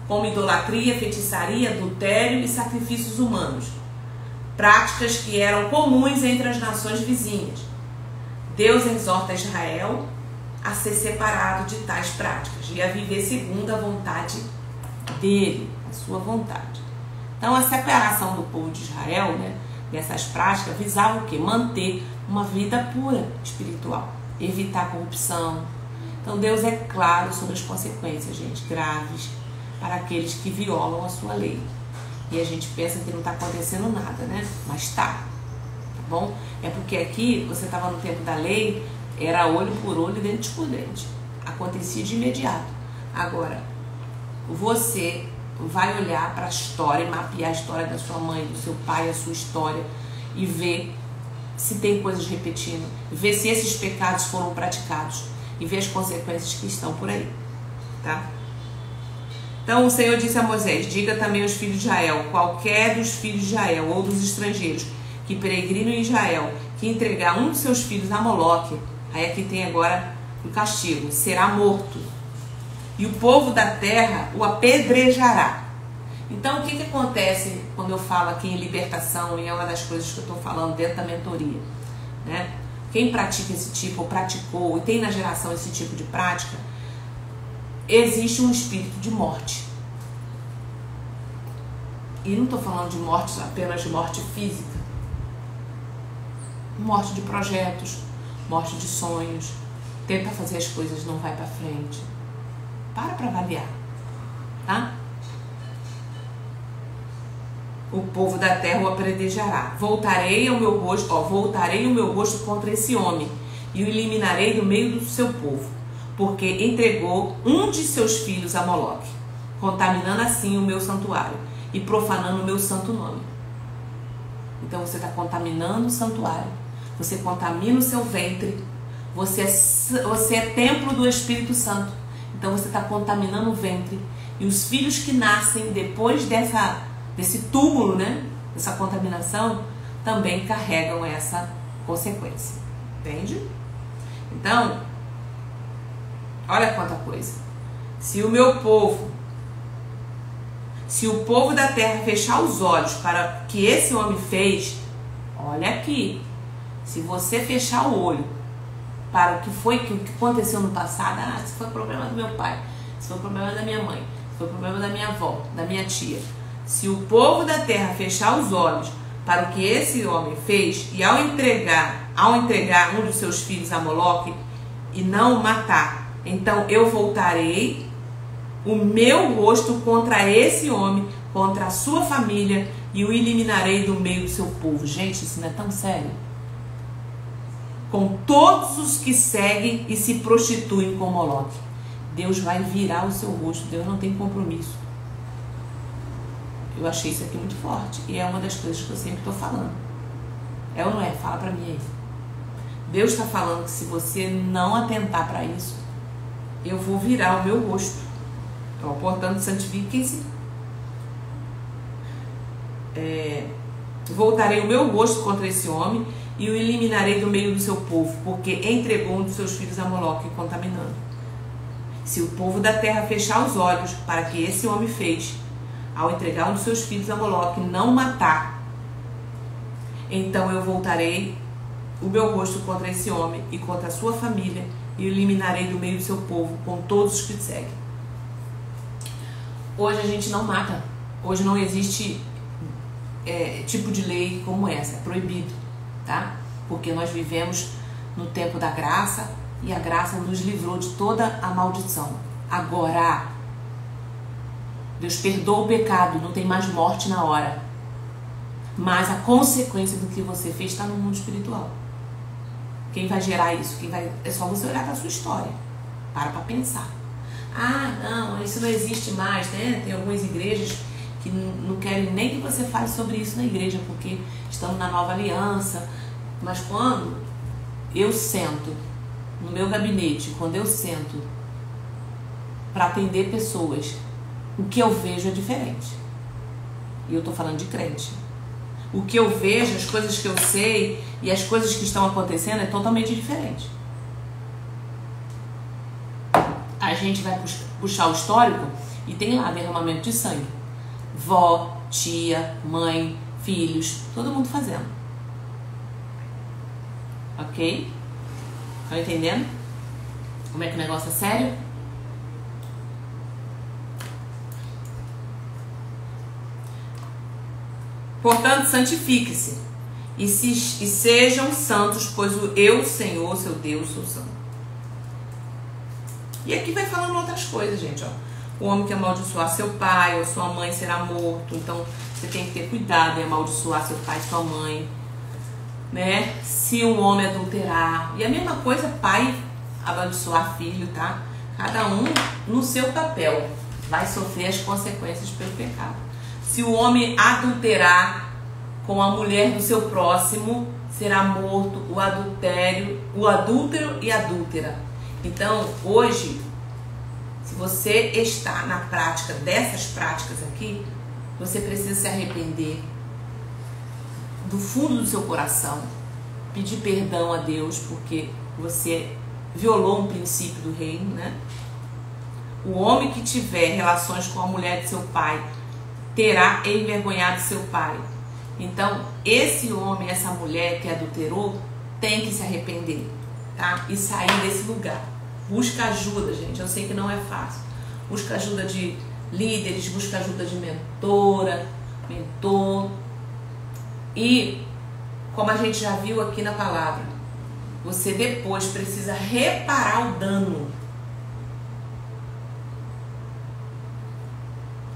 como idolatria, feitiçaria, adultério e sacrifícios humanos. Práticas que eram comuns entre as nações vizinhas. Deus exorta Israel a ser separado de tais práticas e a viver segundo a vontade dele, a sua vontade. Então a separação do povo de Israel, né, dessas práticas visava o quê? Manter uma vida pura espiritual, evitar corrupção. Então Deus é claro sobre as consequências, gente, graves para aqueles que violam a sua lei. E a gente pensa que não está acontecendo nada, né? Mas tá bom? É porque aqui você estava no tempo da lei, era olho por olho, dente por dente. Acontecia de imediato. Agora, você vai olhar para a história, mapear a história da sua mãe, do seu pai, a sua história e ver se tem coisas repetindo, ver se esses pecados foram praticados e ver as consequências que estão por aí, tá? Então o Senhor disse a Moisés, diga também aos filhos de Israel, qualquer dos filhos de Israel ou dos estrangeiros que peregrinam em Israel, que entregar um de seus filhos a Moloque, aí aqui tem agora o castigo, será morto. E o povo da terra o apedrejará. Então, o que acontece quando eu falo aqui em libertação, e é uma das coisas que eu estou falando dentro da mentoria, né? Quem pratica esse tipo, ou praticou, e tem na geração esse tipo de prática, existe um espírito de morte. E não estou falando de morte, apenas de morte física. Morte de projetos, morte de sonhos. Tenta fazer as coisas, não vai para frente. Para avaliar, tá? O povo da terra o apedrejará. Voltarei o meu rosto contra esse homem e o eliminarei do meio do seu povo, porque entregou um de seus filhos a Moloque, contaminando assim o meu santuário e profanando o meu santo nome. Então você está contaminando o santuário, você contamina o seu ventre, você é templo do Espírito Santo, então você está contaminando o ventre, e os filhos que nascem depois desse túmulo, né, dessa contaminação, também carregam essa consequência, entende? Então, olha quanta coisa. Se o povo da terra fechar os olhos para o que esse homem fez, olha aqui, se você fechar o olho para o que aconteceu no passado, esse foi o problema do meu pai, esse foi o problema da minha mãe, esse foi o problema da minha avó, da minha tia. Se o povo da terra fechar os olhos para o que esse homem fez, e ao entregar um dos seus filhos a Moloque e não o matar, então eu voltarei o meu rosto contra esse homem, contra a sua família, e o eliminarei do meio do seu povo. Gente, isso não é tão sério? Com todos os que seguem e se prostituem com Moloque. Deus vai virar o seu rosto, Deus não tem compromisso. Eu achei isso aqui muito forte, e é uma das coisas que eu sempre estou falando. É ou não é? Fala pra mim aí. Deus está falando que se você não atentar para isso, eu vou virar o meu rosto. Então, portanto, santifiquem-se. Voltarei o meu rosto contra esse homem e o eliminarei do meio do seu povo, porque entregou um dos seus filhos a Moloque, contaminando. Se o povo da terra fechar os olhos para que esse homem fez, ao entregar um dos seus filhos a Moloque, não matar, então eu voltarei o meu rosto contra esse homem e contra a sua família e o eliminarei do meio do seu povo com todos os que seguem. Hoje a gente não mata. Hoje não existe tipo de lei como essa. É proibido, tá? Porque nós vivemos no tempo da graça e a graça nos livrou de toda a maldição. Agora, Deus perdoa o pecado, não tem mais morte na hora. Mas a consequência do que você fez está no mundo espiritual. Quem vai gerar isso? É só você olhar para a sua história. Para pensar. Ah, não, isso não existe mais, né? Tem algumas igrejas que não querem nem que você fale sobre isso na igreja, porque estamos na nova aliança. Mas quando eu sento no meu gabinete, quando eu sento para atender pessoas, o que eu vejo é diferente. E eu estou falando de crente. O que eu vejo, as coisas que eu sei e as coisas que estão acontecendo é totalmente diferente. A gente vai puxar o histórico e tem lá derramamento de sangue. Vó, tia, mãe, filhos, todo mundo fazendo. Ok? Estão entendendo? Como é que o negócio é sério? Portanto, santifique-se e sejam santos, pois eu, Senhor, seu Deus, sou santo. E aqui vai falando outras coisas, gente, ó. O homem que amaldiçoar seu pai ou sua mãe será morto. Então, você tem que ter cuidado em amaldiçoar seu pai e sua mãe, né? Se um homem adulterar. E a mesma coisa, pai amaldiçoar filho, tá? Cada um no seu papel vai sofrer as consequências pelo pecado. Se o homem adulterar com a mulher do seu próximo, será morto o adúltero e adúltera. Então, hoje, se você está na prática dessas práticas aqui, você precisa se arrepender do fundo do seu coração, pedir perdão a Deus, porque você violou um princípio do reino, né? O homem que tiver relações com a mulher de seu pai terá envergonhado seu pai. Então, esse homem, essa mulher que adulterou, tem que se arrepender, tá? E sair desse lugar. Busca ajuda, gente. Eu sei que não é fácil. Busca ajuda de líderes, busca ajuda de mentora, mentor. E, como a gente já viu aqui na palavra, você depois precisa reparar o dano.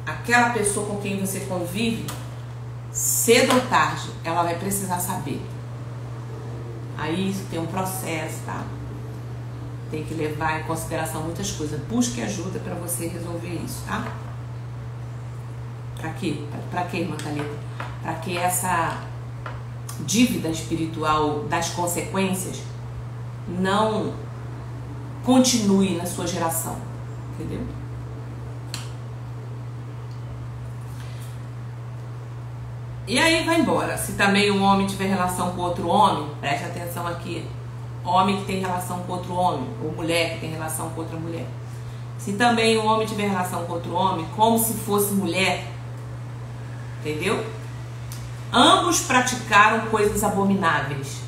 Aquela pessoa com quem você convive, cedo ou tarde, ela vai precisar saber. Aí isso tem um processo, tá? Tem que levar em consideração muitas coisas. Busque ajuda para você resolver isso, tá? Para quê? Para quê, irmã Thalita? Para que essa dívida espiritual das consequências não continue na sua geração, entendeu? E aí vai embora. Se também um homem tiver relação com outro homem, preste atenção aqui, homem que tem relação com outro homem, ou mulher que tem relação com outra mulher. Se também um homem tiver relação com outro homem, como se fosse mulher, entendeu? Ambos praticaram coisas abomináveis.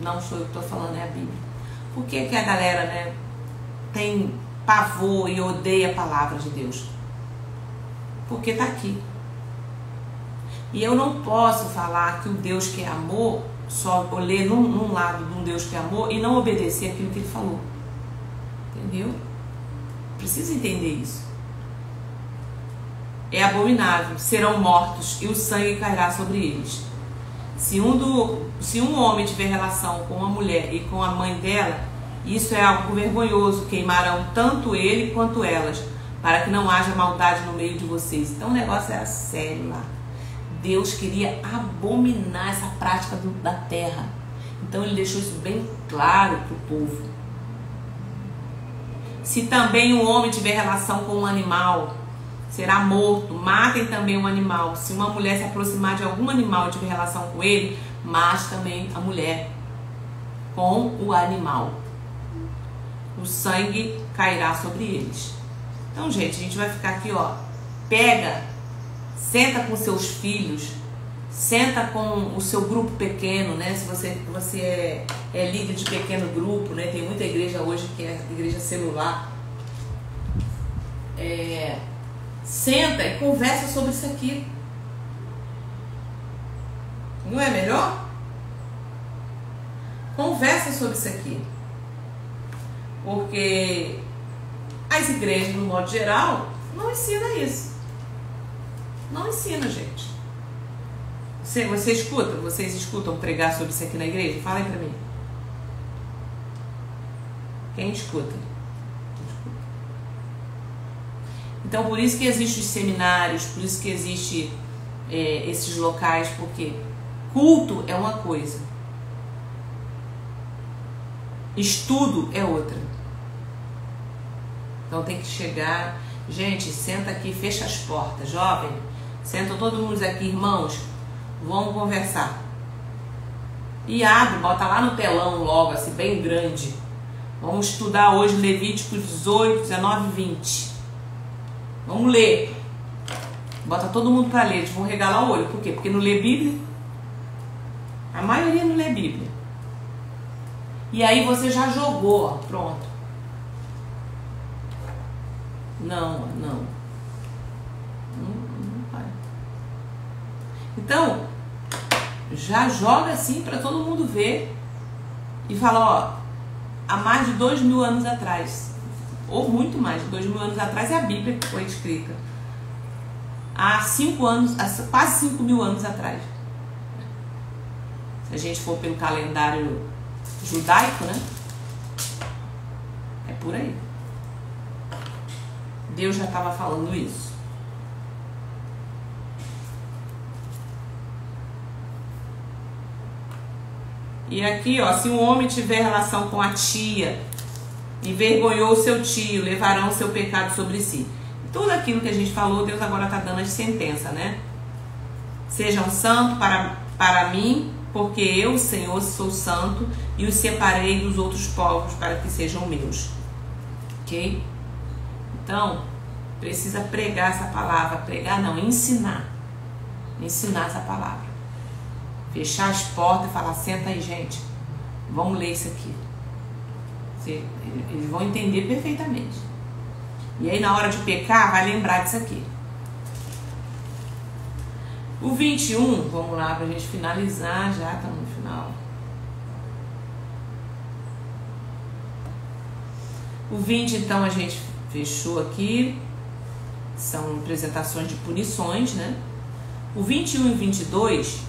Não sou eu que estou falando, é a Bíblia. Por que que a galera, né, tem pavor e odeia a palavra de Deus? Porque está aqui. E eu não posso falar que o Deus que é amor, só ler num lado de um Deus que é amor e não obedecer aquilo que ele falou. Entendeu? Precisa entender isso. É abominável, serão mortos e o sangue cairá sobre eles. Se um homem tiver relação com uma mulher e com a mãe dela, isso é algo vergonhoso, queimarão tanto ele quanto elas, para que não haja maldade no meio de vocês. Então o negócio era sério lá. Deus queria abominar essa prática da terra. Então ele deixou isso bem claro para o povo. Se também um homem tiver relação com um animal, será morto. Matem também um animal. Se uma mulher se aproximar de algum animal e tiver relação com ele, mate também a mulher com o animal. O sangue cairá sobre eles. Então, gente, a gente vai ficar aqui, ó. Pega, senta com seus filhos, senta com o seu grupo pequeno, né? Se você é líder de pequeno grupo, né? Tem muita igreja hoje que é igreja celular. Senta e conversa sobre isso aqui. Não é melhor? Conversa sobre isso aqui. Porque as igrejas, no modo geral, não ensinam isso. Não ensina, gente. Vocês escutam pregar sobre isso aqui na igreja? Fala aí pra mim. Quem escuta? Então, por isso que existem os seminários, por isso que existem esses locais, porque culto é uma coisa, estudo é outra. Então tem que chegar, gente, senta aqui, fecha as portas, jovem, senta todo mundo aqui, irmãos, vamos conversar. E abre, bota lá no telão logo, assim, bem grande. Vamos estudar hoje Levíticos 18, 19 e 20. Vamos ler. Bota todo mundo para ler, eles vão regalar o olho. Por quê? Porque não lê Bíblia. A maioria não lê Bíblia. E aí você já jogou, ó, pronto. Não vai. Então, já joga assim para todo mundo ver. E fala, ó, há mais de 2000 anos atrás, ou muito mais de 2000 anos atrás, é a Bíblia que foi escrita. Há 5 anos, quase 5.000 anos atrás. Se a gente for pelo calendário judaico, né? É por aí. Deus já estava falando isso. E aqui, ó, se um homem tiver relação com a tia, envergonhou o seu tio, levarão o seu pecado sobre si. Tudo aquilo que a gente falou, Deus agora está dando as sentenças, né? Sejam santos para mim, porque eu, Senhor, sou santo e os separei dos outros povos para que sejam meus. Ok? Então, precisa pregar essa palavra. Pregar não, ensinar. Ensinar essa palavra. Fechar as portas e falar, senta aí, gente. Vamos ler isso aqui. Eles vão entender perfeitamente. E aí, na hora de pecar, vai lembrar disso aqui. O 21, vamos lá pra gente finalizar, já estamos no final. O 20, então, a gente fechou aqui. São apresentações de punições, né? O 21 e 22,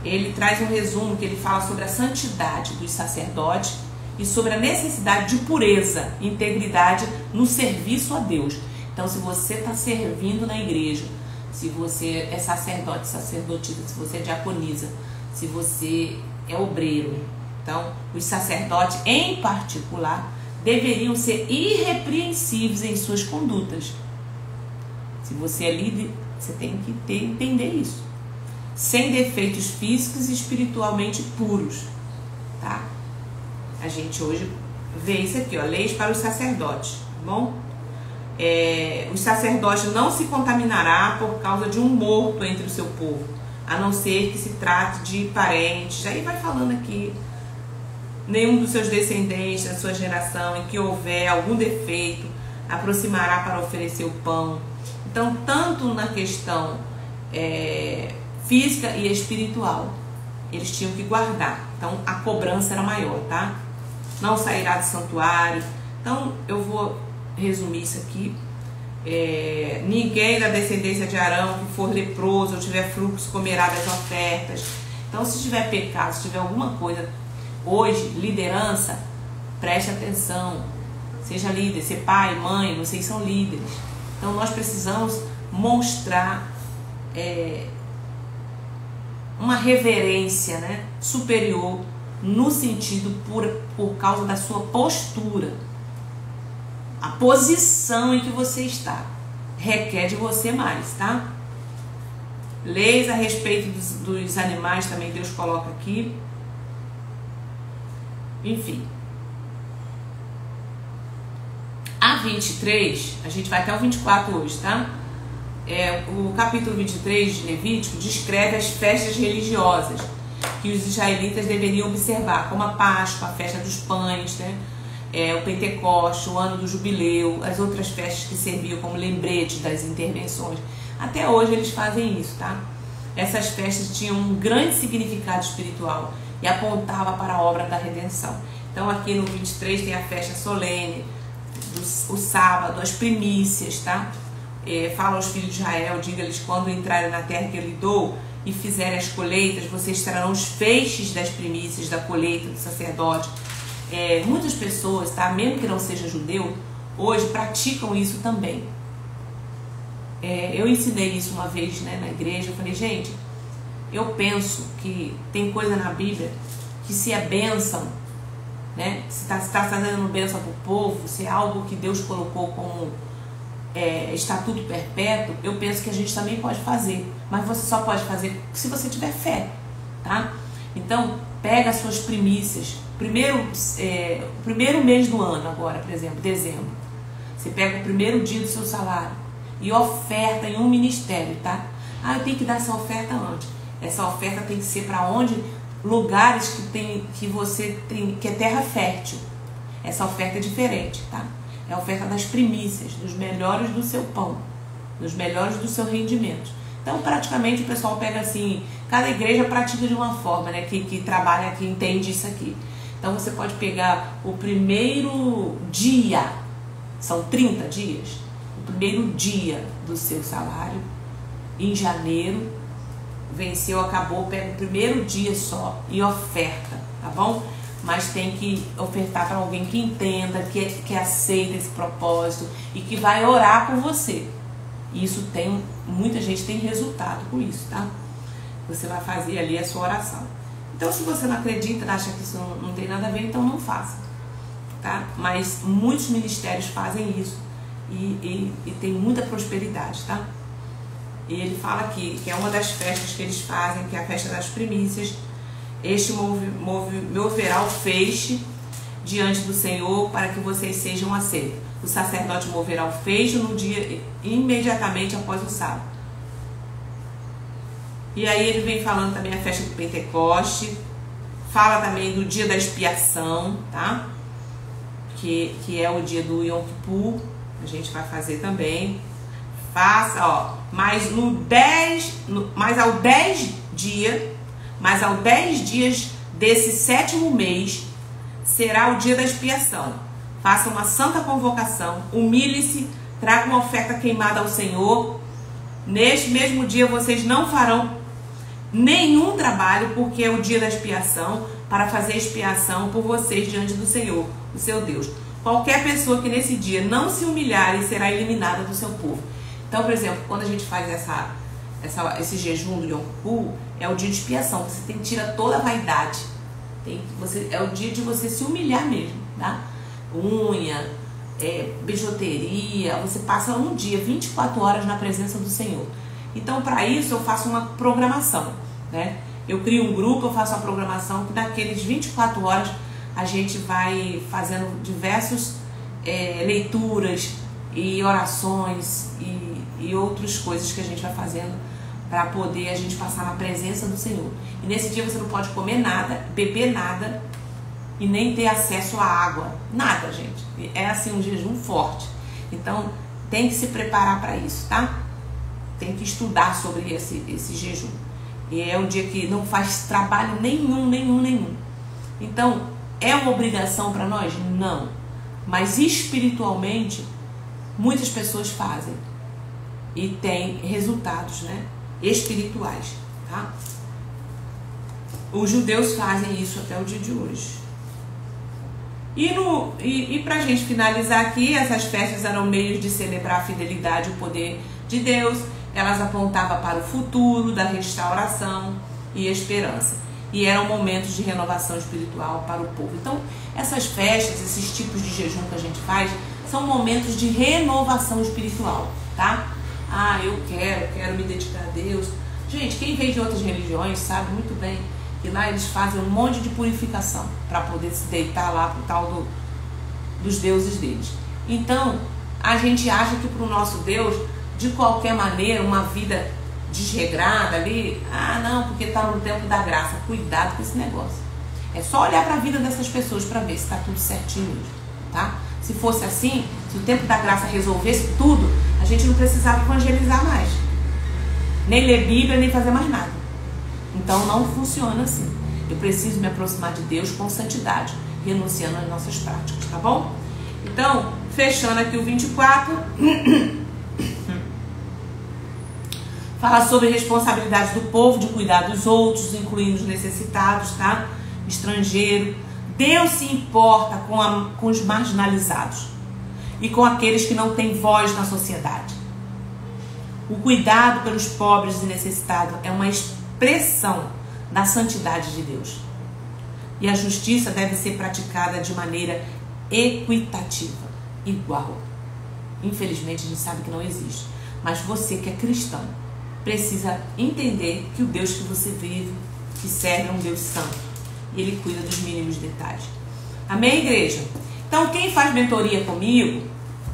ele traz um resumo que ele fala sobre a santidade dos sacerdotes e sobre a necessidade de pureza, integridade no serviço a Deus. Então, se você está servindo na igreja, se você é sacerdote, sacerdotisa, se você é diaconisa, se você é obreiro, então, os sacerdotes em particular deveriam ser irrepreensíveis em suas condutas. Se você é líder, você tem que entender isso. Sem defeitos físicos e espiritualmente puros, tá? A gente hoje vê isso aqui, ó, leis para os sacerdotes, tá bom? Os sacerdotes não se contaminará por causa de um morto entre o seu povo, a não ser que se trate de parentes. Aí vai falando aqui, nenhum dos seus descendentes da sua geração em que houver algum defeito aproximará para oferecer o pão. Então, tanto na questão física e espiritual, eles tinham que guardar. Então, a cobrança era maior, tá? Não sairá do santuário. Então, eu vou resumir isso aqui. Ninguém da descendência de Arão que for leproso ou tiver fluxo comerá das ofertas. Então, se tiver pecado, se tiver alguma coisa, hoje, liderança, preste atenção. Seja líder, ser pai, mãe, vocês são líderes. Então, nós precisamos mostrar uma reverência, né, superior, no sentido por causa da sua postura. A posição em que você está requer de você mais, tá? Leis a respeito dos animais também Deus coloca aqui. Enfim. A 23, a gente vai até o 24 hoje, tá? O capítulo 23 de Levítico descreve as festas religiosas que os israelitas deveriam observar, como a Páscoa, a festa dos pães, né? O Pentecoste, o ano do jubileu, as outras festas que serviam como lembrete das intervenções. Até hoje eles fazem isso, tá? Essas festas tinham um grande significado espiritual e apontavam para a obra da redenção. Então aqui no 23 tem a festa solene, o sábado, as primícias, tá? Fala aos filhos de Israel, diga-lhes, quando entrarem na terra que eu lhe dou e fizerem as colheitas, vocês trarão os feixes das primícias da colheita do sacerdote. Muitas pessoas, tá, mesmo que não seja judeu, hoje praticam isso também. Eu ensinei isso uma vez, né, na igreja. Eu falei, gente, eu penso que tem coisa na Bíblia que se é bênção, né, se está fazendo bênção para o povo, se é algo que Deus colocou como estatuto perpétuo, eu penso que a gente também pode fazer, mas você só pode fazer se você tiver fé, tá? Então, pega as suas primícias. Primeiro mês do ano agora, por exemplo, dezembro. Você pega o primeiro dia do seu salário e oferta em um ministério, tá? Eu tenho que dar essa oferta antes. Essa oferta tem que ser para onde? Lugares que é terra fértil. Essa oferta é diferente, tá? É a oferta das primícias, dos melhores do seu pão, dos melhores do seu rendimento. Então, praticamente, o pessoal pega assim, cada igreja pratica de uma forma, né? Que trabalha, que entende isso aqui. Então, você pode pegar o primeiro dia, são 30 dias, o primeiro dia do seu salário, em janeiro, venceu, acabou, pega o primeiro dia só e oferta, tá bom? Mas tem que ofertar para alguém que entenda, que aceita esse propósito e que vai orar por você. Isso muita gente tem resultado com isso, tá? Você vai fazer ali a sua oração. Então, se você não acredita, acha que isso não tem nada a ver, então não faça, tá? Mas muitos ministérios fazem isso e tem muita prosperidade, tá? E ele fala aqui que é uma das festas que eles fazem, que é a festa das primícias. Este moverá o feixe diante do Senhor para que vocês sejam aceitos. O sacerdote moverá o feixe no dia imediatamente após o sábado. E aí ele vem falando também a festa do Pentecoste, fala também do dia da expiação, tá? Que é o dia do Yom Kippur, a gente vai fazer também. Faça, ó, mas ao 10 dias desse 7º mês será o dia da expiação. Faça uma santa convocação, humilhe-se, traga uma oferta queimada ao Senhor. Neste mesmo dia vocês não farão nenhum trabalho, porque é o dia da expiação, para fazer expiação por vocês diante do Senhor, o seu Deus. Qualquer pessoa que nesse dia não se humilhar será eliminada do seu povo. Então, por exemplo, quando a gente faz esse jejum do Yom Kippur, é o dia de expiação, você tira toda a vaidade. É o dia de você se humilhar mesmo, tá? Unha, bijuteria, você passa um dia, 24 horas na presença do Senhor. Então, para isso, eu faço uma programação, né? Eu crio um grupo, eu faço uma programação que naqueles 24 horas a gente vai fazendo diversas leituras e orações e outras coisas que a gente vai fazendo para poder a gente passar na presença do Senhor. E nesse dia você não pode comer nada, beber nada e nem ter acesso à água. Nada, gente. É assim um jejum forte. Então tem que se preparar para isso, tá? Tem que estudar sobre esse jejum. E é um dia que não faz trabalho nenhum. Então, é uma obrigação para nós? Não. Mas espiritualmente, muitas pessoas fazem. E tem resultados, né, espirituais, tá? Os judeus fazem isso até o dia de hoje. E pra gente finalizar aqui, essas festas eram meios de celebrar a fidelidade e o poder de Deus. Elas apontavam para o futuro da restauração e esperança. E eram momentos de renovação espiritual para o povo. Então, essas festas, esses tipos de jejum que a gente faz, são momentos de renovação espiritual, tá? Ah, eu quero me dedicar a Deus. Gente, quem vem de outras religiões sabe muito bem que lá eles fazem um monte de purificação para poder se deitar lá pro tal dos deuses deles. Então, a gente acha que pro nosso Deus, de qualquer maneira, uma vida desregrada ali, não, porque está no tempo da graça. Cuidado com esse negócio. É só olhar para a vida dessas pessoas para ver se está tudo certinho mesmo, tá? Se fosse assim, se o tempo da graça resolvesse tudo, a gente não precisava evangelizar mais, nem ler Bíblia, nem fazer mais nada. Então não funciona assim. Eu preciso me aproximar de Deus com santidade, renunciando às nossas práticas, tá bom? Então, fechando aqui o 24, fala sobre a responsabilidade do povo de cuidar dos outros, incluindo os necessitados, tá? Estrangeiro. Deus se importa com os marginalizados e com aqueles que não têm voz na sociedade. O cuidado pelos pobres e necessitados é uma expressão da santidade de Deus. E a justiça deve ser praticada de maneira equitativa, igual. Infelizmente a gente sabe que não existe. Mas você que é cristão precisa entender que o Deus que você vive, que serve, é um Deus santo. E Ele cuida dos mínimos detalhes. Amém, igreja? Então, quem faz mentoria comigo,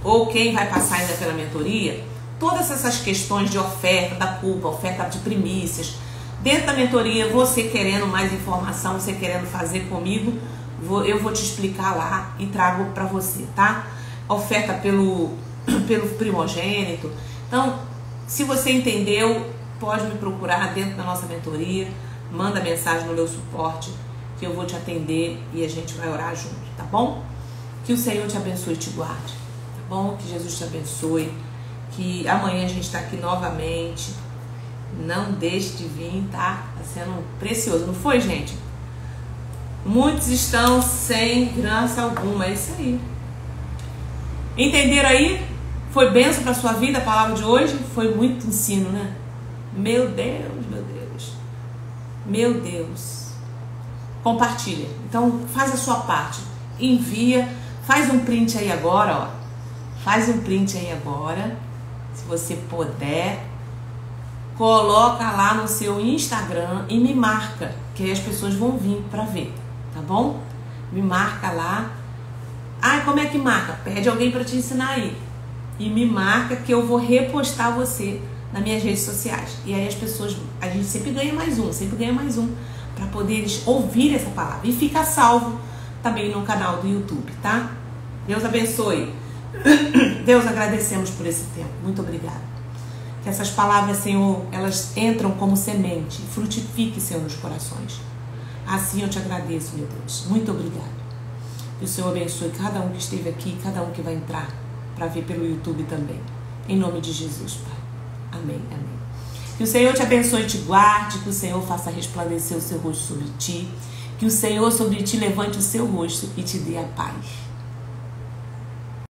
ou quem vai passar ainda pela mentoria, todas essas questões de oferta da culpa, oferta de primícias, dentro da mentoria, você querendo mais informação, você querendo fazer comigo, eu vou te explicar lá e trago para você, tá? Oferta pelo primogênito. Então, se você entendeu, pode me procurar dentro da nossa mentoria, manda mensagem no meu suporte, que eu vou te atender e a gente vai orar junto, tá bom? Que o Senhor te abençoe e te guarde, tá bom? Que Jesus te abençoe, que amanhã a gente está aqui novamente. Não deixe de vir, tá? Tá sendo precioso, não foi, gente? Muitos estão sem graça alguma, é isso aí. Entenderam aí? Foi bênção para sua vida a palavra de hoje? Foi muito ensino, né? Meu Deus, meu Deus. Meu Deus. Compartilha. Então, faz a sua parte. Envia. Faz um print aí agora, ó. Faz um print aí agora. Se você puder. coloca lá no seu Instagram e me marca, que aí as pessoas vão vir para ver, tá bom? Me marca lá. Ah, como é que marca? Pede alguém para te ensinar aí. E me marca que eu vou repostar você nas minhas redes sociais. E aí as pessoas, a gente sempre ganha mais um, para poder eles ouvir essa palavra. E fica salvo também no canal do YouTube, tá? Deus abençoe. Deus, agradecemos por esse tempo. Muito obrigada. Que essas palavras, Senhor, elas entram como semente e frutifiquem, Senhor, nos corações. Assim eu te agradeço, meu Deus. Muito obrigado. Que o Senhor abençoe cada um que esteve aqui, cada um que vai entrar para ver pelo YouTube também. Em nome de Jesus, Pai. Amém, amém. Que o Senhor te abençoe e te guarde, que o Senhor faça resplandecer o seu rosto sobre ti, que o Senhor sobre ti levante o seu rosto e te dê a paz.